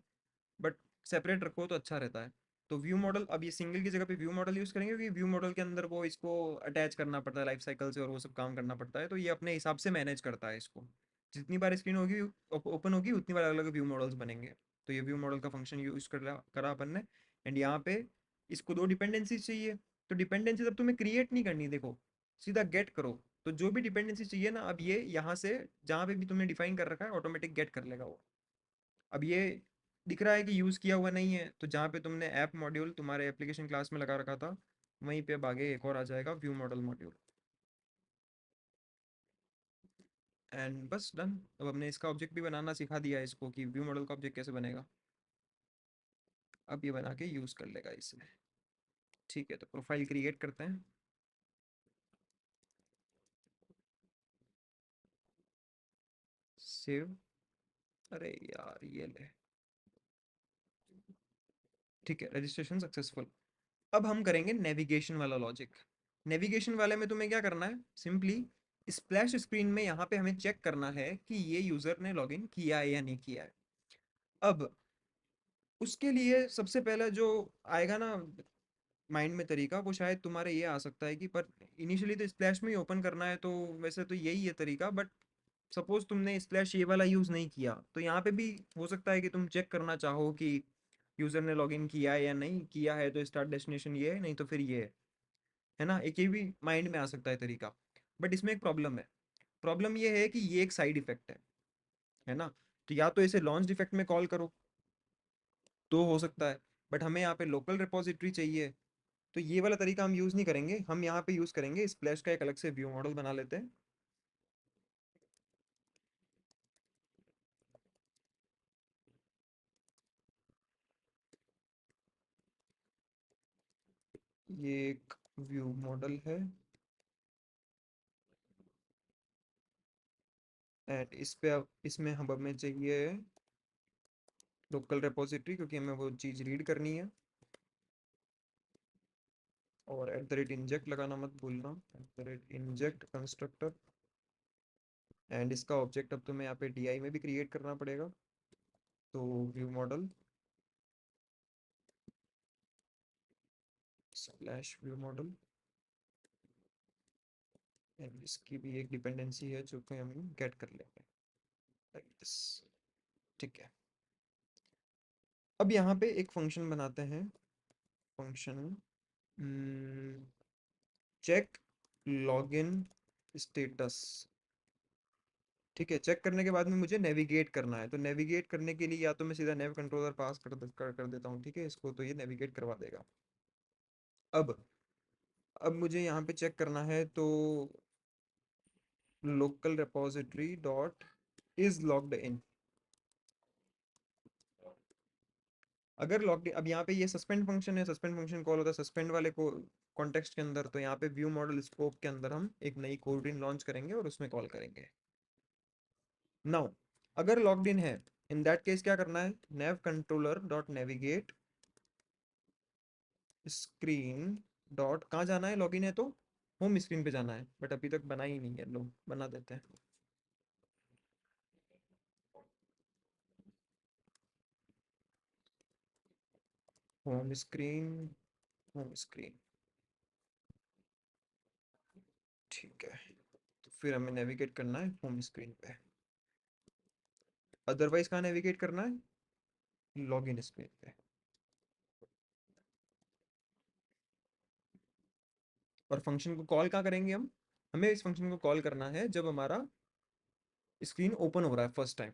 बट सेपरेट रखो तो अच्छा रहता है। तो व्यू मॉडल, अब ये सिंगल की जगह पे व्यू मॉडल यूज़ करेंगे, क्योंकि व्यू मॉडल के अंदर वो इसको अटैच करना पड़ता है लाइफ साइकिल से, और वो सब काम करना पड़ता है, तो ये अपने हिसाब से मैनेज करता है इसको। जितनी बार स्क्रीन होगी, ओपन होगी, उतनी बार अलग अलग व्यू मॉडल्स बनेंगे। तो ये व्यू मॉडल का फंक्शन यूज करा अपन ने। एंड यहाँ पे इसको दो डिपेंडेंसीज चाहिए। तो डिपेंडेंसीज अब तुम्हें क्रिएट नहीं करनी, देखो सीधा गेट करो। तो जो भी डिपेंडेंसी चाहिए ना, अब ये यहाँ से जहाँ पे भी तुमने डिफाइन कर रखा है, ऑटोमेटिक गेट कर लेगा वो। अब ये दिख रहा है कि यूज़ किया हुआ नहीं है, तो जहाँ पे तुमने ऐप मॉड्यूल तुम्हारे एप्लीकेशन क्लास में लगा रखा था, वहीं पे अब आगे एक और आ जाएगा, व्यू मॉडल मॉड्यूल। एंड बस डन। अब हमने इसका ऑब्जेक्ट भी बनाना सिखा दिया है इसको, कि व्यू मॉडल का ऑब्जेक्ट कैसे बनेगा। अब ये बना के यूज़ कर लेगा इसे। ठीक है, तो प्रोफाइल क्रिएट करते हैं। सेव, अरे यार ये ले। ठीक है, रजिस्ट्रेशन सक्सेसफुल। अब हम करेंगे नेविगेशन वाला लॉजिक। नेविगेशन वाले में तुम्हें क्या करना है, सिंपली स्प्लैश स्क्रीन में यहाँ पे हमें चेक करना है कि ये यूज़र ने लॉगिन किया है या नहीं किया है। अब उसके लिए सबसे पहला जो आएगा ना माइंड में तरीका, वो शायद तुम्हारे ये आ सकता है कि पर इनिशियली तो स्प्लैश में ही ओपन करना है, तो वैसे तो यही है तरीका, बट सपोज तुमने स्प्लैश ये वाला यूज़ नहीं किया, तो यहाँ पे भी हो सकता है कि तुम चेक करना चाहो कि यूज़र ने लॉगिन किया है या नहीं किया है, तो स्टार्ट डेस्टिनेशन ये है, नहीं तो फिर ये है ना, एक ये भी माइंड में आ सकता है तरीका। बट इसमें एक प्रॉब्लम है। प्रॉब्लम ये है कि ये एक साइड इफेक्ट है ना। तो या तो इसे लॉन्च इफेक्ट में कॉल करो, तो हो सकता है, बट हमें यहाँ पे लोकल रिपोजिटरी चाहिए। तो ये वाला तरीका हम यूज़ नहीं करेंगे, हम यहाँ पे यूज़ करेंगे स्प्लैश का एक अलग से व्यू मॉडल बना लेते हैं। ये एक व्यू मॉडल है, एंड इस पे अब इसमें हम हमें चाहिए लोकल रिपोजिटरी, क्योंकि हमें वो चीज़ रीड करनी है। और @inject लगाना मत भूलना, @inject कंस्ट्रक्टर। एंड इसका ऑब्जेक्ट अब तुम्हें यहाँ पे DI में भी क्रिएट करना पड़ेगा। तो view model splash view model, and इसकी भी एक डिपेंडेंसी है जो कि हम गेट कर लेंगे, लाइक दिस। ठीक है, अब यहाँ पे एक फंक्शन बनाते हैं। Function check login status. ठीक है, चेक करने के बाद में मुझे नेविगेट करना है, तो नेविगेट करने के लिए या तो मैं सीधा नेव कंट्रोलर पास कर देता हूँ, ठीक है इसको, तो ये नेविगेट करवा देगा। अब अब मुझे यहाँ पे चेक करना है, तो local repository dot is logged in. अगर लॉग्ड, अब यहाँ पे ये सस्पेंड फंक्शन है, सस्पेंड फंक्शन कॉल होता है सस्पेंड वाले को कॉन्टेक्स्ट के अंदर, तो यहाँ पे व्यू मॉडल स्कोप के अंदर हम एक नई कोड लॉन्च करेंगे और उसमें कॉल करेंगे। नाउ अगर लॉग्ड इन है, इन दैट केस क्या करना है, nav controller dot navigate screen dot, कहाँ जाना है, लॉगिन है तो होम स्क्रीन पे जाना है, बट अभी तक बना ही नहीं है, लोग बना देते हैं। होम स्क्रीन, होम स्क्रीन, ठीक है। तो फिर हमें नेविगेट करना है होम स्क्रीन पे, अदरवाइज कहाँ नेविगेट करना है, लॉगिन स्क्रीन पे। और फंक्शन को कॉल कहाँ करेंगे हम, हमें इस फंक्शन को कॉल करना है जब हमारा स्क्रीन ओपन हो रहा है फर्स्ट टाइम,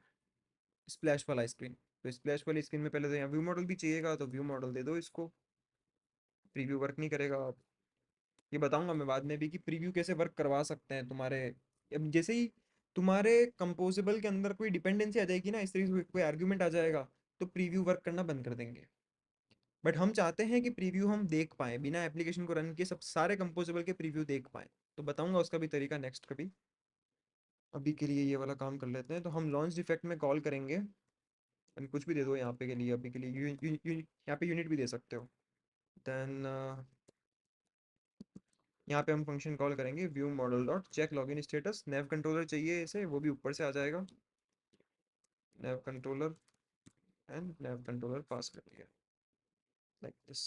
स्प्लैश वाला स्क्रीन। तो स्प्लैश वाली स्क्रीन में पहले तो यहाँ व्यू मॉडल भी चाहिएगा, तो व्यू मॉडल दे दो इसको। प्रीव्यू वर्क नहीं करेगा, आप ये बताऊंगा मैं बाद में भी कि प्रीव्यू कैसे वर्क करवा सकते हैं तुम्हारे। अब जैसे ही तुम्हारे कंपोजेबल के अंदर कोई डिपेंडेंसी आ जाएगी ना, इस तरीके से कोई आर्ग्यूमेंट आ जाएगा, तो प्रीव्यू वर्क करना बंद कर देंगे। बट हम चाहते हैं कि प्रीव्यू हम देख पाएँ बिना एप्लीकेशन को रन किए, सब सारे कंपोजेबल के प्रीव्यू देख पाएँ। तो बताऊंगा उसका भी तरीका नेक्स्ट कभी। अभी के लिए ये वाला काम कर लेते हैं। तो हम लॉन्च डिफेक्ट में कॉल करेंगे, and कुछ भी दे दो यहाँ पे के लिए, अभी के लिए यहाँ पे यूनिट भी दे सकते हो। देन यहाँ पे हम फंक्शन कॉल करेंगे view model dot check login status. Nav controller चाहिए इसे, वो भी ऊपर से आ जाएगा, nav controller, and nav controller pass कर दिया लाइक दिस।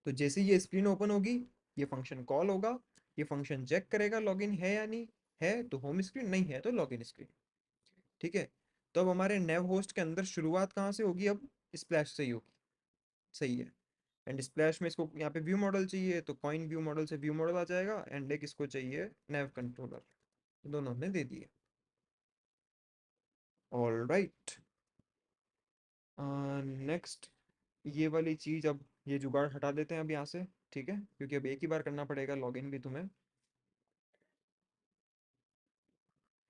तो जैसे ये स्क्रीन ओपन होगी, ये फंक्शन कॉल होगा, ये फंक्शन चेक करेगा लॉगिन है या नहीं है, तो होम स्क्रीन, नहीं है तो लॉगिन स्क्रीन। ठीक है। तो अब हमारे नेव होस्ट के अंदर शुरुआत कहाँ से होगी, अब स्प्लैश से ही होगी। सही है। एंड स्प्लैश में इसको यहाँ पे व्यू मॉडल चाहिए, तो कॉइन व्यू मॉडल से व्यू मॉडल आ जाएगा, एंड एक इसको चाहिए नेव कंट्रोलर, दोनों हमने दे दिए। ऑल राइट, नेक्स्ट ये वाली चीज़, अब ये जुगाड़ हटा देते हैं अब यहाँ से, ठीक है, क्योंकि अब एक ही बार करना पड़ेगा लॉगिन भी तुम्हें।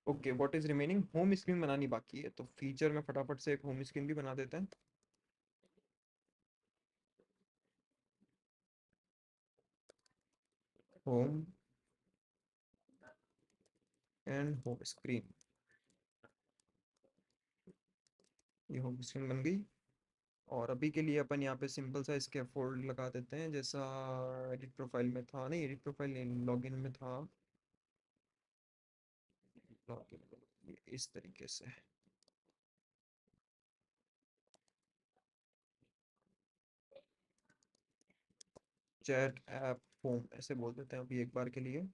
Okay, what is remaining, home screen बनानी बाकी है, तो फीचर में फटाफट से एक होम स्क्रीन भी बना देते हैं। होम एंड होम स्क्रीन, ये होम स्क्रीन बन गई। और अभी के लिए अपन यहाँ पे सिंपल सा इसके फोल्ड लगा देते हैं, जैसा एडिट प्रोफाइल में था, नहीं एडिट प्रोफाइल नहीं, लॉगिन में था, लॉगिन इस तरीके से। चैट ऐप होम ऐसे बोल देते हैं अभी एक बार के लिए।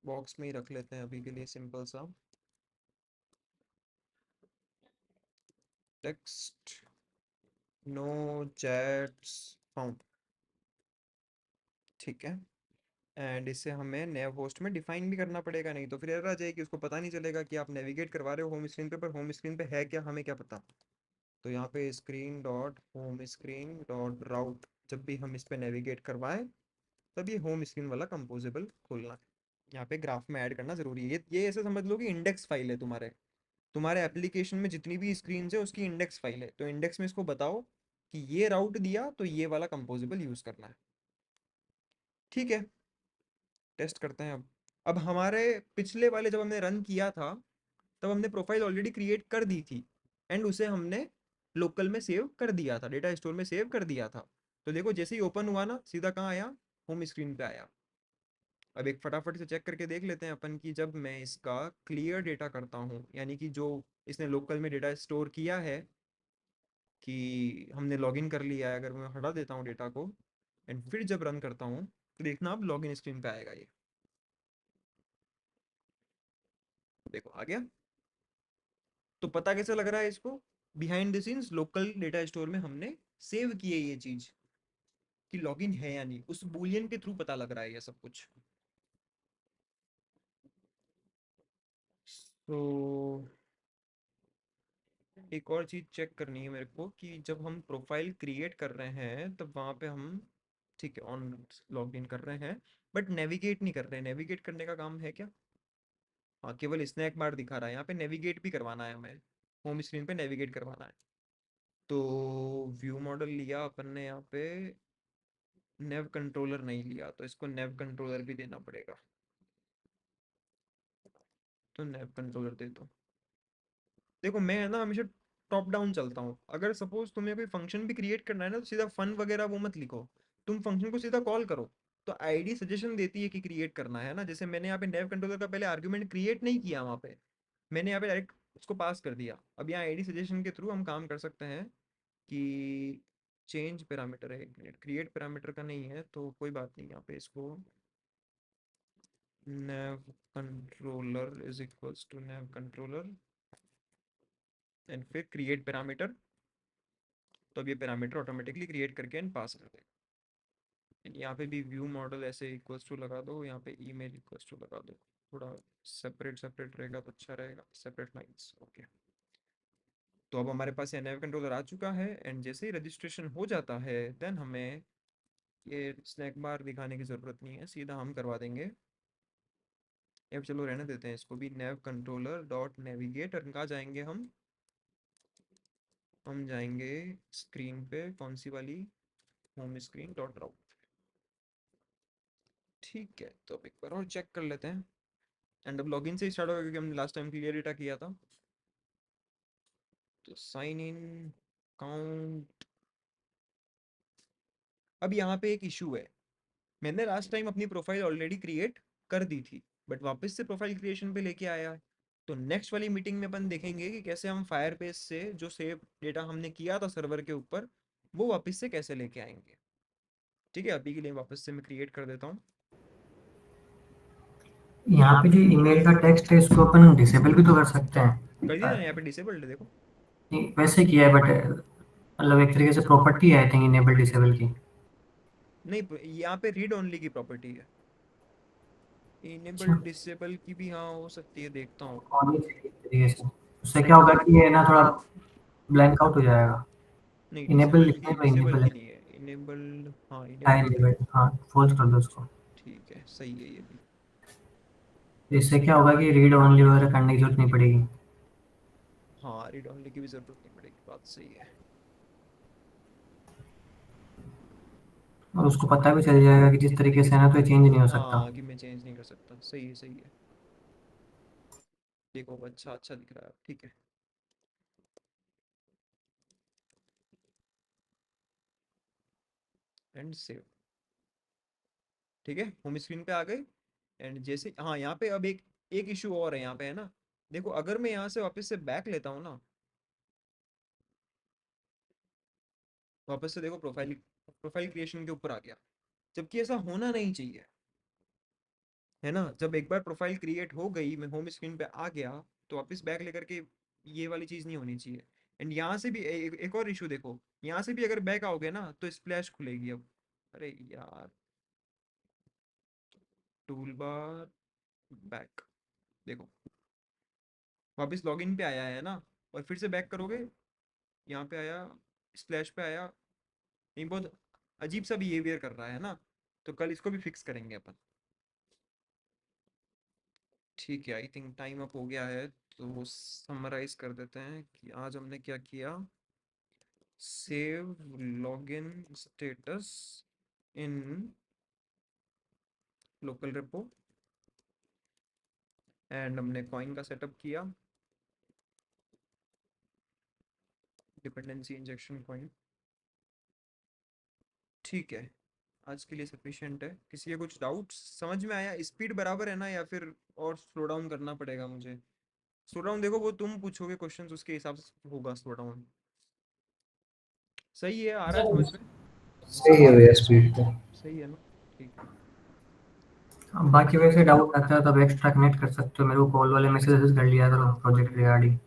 बॉक्स में ही रख लेते हैं अभी के लिए सिंपल सा टेक्स्ट, नो चैट्स फाउंड, ठीक है। एंड इसे हमें नेव होस्ट में डिफाइन भी करना पड़ेगा, नहीं तो फिर एरर आ जाएगी, उसको पता नहीं चलेगा कि आप नेविगेट करवा रहे हो होम स्क्रीन पे, पर होम स्क्रीन पे है क्या हमें क्या पता। तो यहाँ पे screen dot home screen dot route, जब भी हम इस पे नेविगेट करवाएं, तब ये होम स्क्रीन वाला कंपोजेबल खोलना है। यहाँ पे ग्राफ में ऐड करना जरूरी है, ये ऐसे समझ लो कि इंडेक्स फाइल है तुम्हारे, तुम्हारे एप्लीकेशन में जितनी भी स्क्रीन है उसकी इंडेक्स फाइल है, तो इंडेक्स में इसको बताओ कि ये राउट दिया तो ये वाला कंपोजेबल यूज करना है। ठीक है, टेस्ट करते हैं अब हमारे पिछले वाले जब हमने रन किया था, तब हमने प्रोफाइल ऑलरेडी क्रिएट कर दी थी, एंड उसे हमने लोकल में सेव कर दिया था, डेटा स्टोर में सेव कर दिया था। तो देखो जैसे ही ओपन हुआ ना, सीधा कहाँ आया, होम स्क्रीन पे आया। अब एक फटाफट से चेक करके देख लेते हैं अपन की, जब मैं इसका क्लियर डेटा करता हूँ, यानी कि जो इसने लोकल में डेटा स्टोर किया है, कि हमने लॉगिन कर लिया है, अगर मैं हटा देता हूँ डेटा को एंड फिर जब रन करता हूँ, तो देखना अब लॉगिन स्क्रीन पे आएगा ये, देखो आ गया। तो पता कैसे लग रहा है इसको, behind the scenes local data store में हमने सेव किए ये चीज कि लॉगिन है या नहीं, उस बूलियन के थ्रू पता लग रहा है ये सब कुछ। तो एक और चीज़ चेक करनी है मेरे को कि जब हम प्रोफाइल क्रिएट कर रहे हैं तब वहाँ पे हम ठीक है ऑन लॉग इन कर रहे हैं बट नेविगेट नहीं कर रहे हैं। नेविगेट करने का काम है क्या? हाँ, केवल स्नैक बार दिखा रहा है। यहाँ पे नेविगेट भी करवाना है हमें, होम स्क्रीन पे नेविगेट करवाना है। तो व्यू मॉडल लिया अपन ने यहाँ पे, नेव कंट्रोलर नहीं लिया, तो इसको नेव कंट्रोलर भी देना पड़ेगा। तो नेव कंट्रोलर दे दो। देखो मैं है ना हमेशा टॉप डाउन चलता हूँ। अगर सपोज तुम्हें कोई फंक्शन भी क्रिएट करना है ना तो सीधा फन वगैरह वो मत लिखो, तुम फंक्शन को सीधा कॉल करो। तो आईडी सजेशन देती है कि क्रिएट करना है ना। जैसे मैंने यहाँ पे नेव कंट्रोलर का पहले आर्ग्यूमेंट क्रिएट नहीं किया वहाँ पे, मैंने यहाँ पे डायरेक्ट उसको पास कर दिया। अब यहाँ आईडी सजेशन के थ्रू हम काम कर सकते हैं कि चेंज पैरामीटर है, एक मिनट, क्रिएट पैरामीटर का नहीं है तो कोई बात नहीं। यहाँ पे इसको nav controller is equals to nav controller and फिर क्रिएट पैरामीटर। तो अब ये पैरामीटर ऑटोमेटिकली क्रिएट करके एंड पास कर देगा। And यहाँ पे भी व्यू मॉडल ऐसे इक्वल्स टू लगा दो, यहाँ पे ईमेल इक्वल्स टू लगा दो। थोड़ा सेपरेट सेपरेट रहेगा तो अच्छा रहेगा, सेपरेट लाइंस। ओके, तो अब हमारे पास nav कंट्रोलर आ चुका है एंड जैसे ही रजिस्ट्रेशन हो जाता है देन हमें ये स्नैक बार दिखाने की ज़रूरत नहीं है, सीधा हम करवा देंगे। अब चलो रहने देते हैं इसको भी, nav कंट्रोलर डॉट नेविगेट। और कहाँ जाएंगे हम जाएंगे स्क्रीन पे, कौन सी वाली, होम स्क्रीन डॉट राउट। ठीक है, तो अब एक बार और चेक कर लेते हैं। एंड अब लॉगिन से स्टार्ट होगा क्योंकि हमने लास्ट टाइम क्लियर डेटा किया था। तो साइन इन काउंट। अब यहाँ पे एक इशू है, मैंने लास्ट टाइम अपनी प्रोफाइल ऑलरेडी क्रिएट कर दी थी बट वापस से प्रोफाइल क्रिएशन पे लेके आया है। तो नेक्स्ट वाली मीटिंग में अपन देखेंगे कि कैसे हम फायरबेस से जो सेव डेटा हमने किया था सर्वर के ऊपर वो वापस से कैसे लेके आएंगे। ठीक है, अभी के लिए वापस से मैं क्रिएट कर देता हूँ। यहाँ पे जो ईमेल का टेक्स्ट है इसको अपन डिसेबल भी तो कर सकते हैं। कर दिया ना, यहाँ पे डिसेबल्ड है देखो। नहीं, वैसे किया है बट मतलब एक तरीके से प्रॉपर्टी है आई थिंक इनेबल डिसेबल की। नहीं, यहाँ पे रीड ओनली की प्रॉपर्टी है, इनेबल अच्छा, डिसेबल की भी हाँ हो सकती है, देखता हूँ। होनी चाहिए एक तरीके से। उससे क्या होगा कि ये ना थोड़ा ब्लैंक आउट हो जाएगा। नहीं, इनेबल डिसेबल लिखने की, में डिसेबल इनेबल की है। नहीं है, इनेबल। हाँ, हाँ इनेबल की है। इनेबल, हाँ फॉल्स कर दो उसको। ठीक है, सही है ये भी। इससे क्या होगा कि रीड ओनली वगैरह करने की जरूरत नहीं पड़ेगी। हाँ, रीड ओनली की भी जरूरत नहीं पड़ेगी, बात सही है। और उसको पता भी चल जाएगा कि जिस तरीके से है ना तो ये चेंज नहीं हो सकता। हाँ, कि मैं चेंज नहीं कर सकता, सही है सही है। देखो अच्छा अच्छा दिख रहा है, ठीक है। And save. ठीक है, होम स्क्रीन पे आ गए। एंड जैसे हाँ, यहाँ पे अब एक एक इशू और है यहाँ पे, है ना। देखो अगर मैं यहाँ से वापस से बैक लेता हूँ ना, वापस से देखो प्रोफाइल, प्रोफाइल क्रिएशन के ऊपर आ गया, जबकि ऐसा होना नहीं चाहिए, है ना। जब एक बार प्रोफाइल क्रिएट हो गई, मैं होम स्क्रीन पे आ गया, तो वापस बैक लेकर के ये वाली चीज़ नहीं होनी चाहिए। एंड यहाँ से भी एक और इशू देखो, यहाँ से भी अगर बैक आओगे ना तो स्प्लैश खुलेगी अब। अरे यार, टूल बार, बैक, देखो वापस लॉगिन पे आया है ना। और फिर से बैक करोगे, यहाँ पे आया, स्प्लैश पे आया। नहीं, बहुत अजीब सा बिहेवियर कर रहा है ना। तो कल इसको भी फिक्स करेंगे अपन। ठीक है, आई थिंक टाइम अप हो गया है। तो समराइज कर देते हैं कि आज हमने क्या किया। Save login status in local repo, and हमने कॉइन का सेटअप किया, डिपेंडेंसी इंजेक्शन कॉइन। ठीक है, आज के लिए सफिशिएंट है। किसी के कुछ डाउट समझ में आया? स्पीड बराबर है ना या फिर और स्लो डाउन करना पड़ेगा मुझे? स्लो डाउन देखो वो तुम पूछोगे क्वेश्चंस, उसके हिसाब से होगा स्लो डाउन। सही है, आ रहा है समझ में? सही है भैया स्पीड तो। सही है ना, ठीक है। अब बाकी वैसे डाउट आता है तो आप एक्स्ट्रा कनेक्ट कर सकते हो, मेरे को कॉल वाले मैसेजेस कर लिया करो प्रोजेक्ट रिगार्डिंग।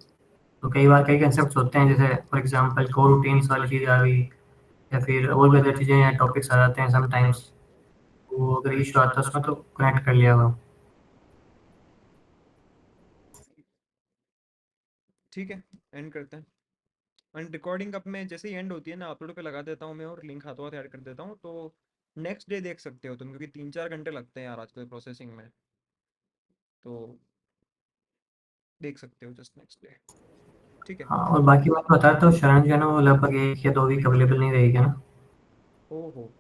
तो कई बार कई कंसेप्ट होते हैं जैसे फॉर एग्जांपल को रूटीन्स वाली चीज़ आ गई या फिर और भी अदर चीज़ें या टॉपिक्स आ जाते हैं समटाइम्स। वो अगर इशू आता है उसमें तो कनेक्ट कर लिया करो। ठीक है, एंड करते हैं। एंड रिकॉर्डिंग अब मैं जैसे ही एंड होती है ना, अपलोड पे लगा देता हूँ मैं, और लिंक हाथों हाथ ऐड कर देता हूँ, तो नेक्स्ट डे देख सकते हो तुम, क्योंकि 3-4 घंटे लगते हैं यार आजकल प्रोसेसिंग में, तो देख सकते हो जस्ट नेक्स्ट डे। ठीक है। हाँ, और बाकी मैं बताता हूँ, शरण जो है ना वो लगभग 1 या 2 वीक अवेलेबल नहीं रहेगी ना। ओहो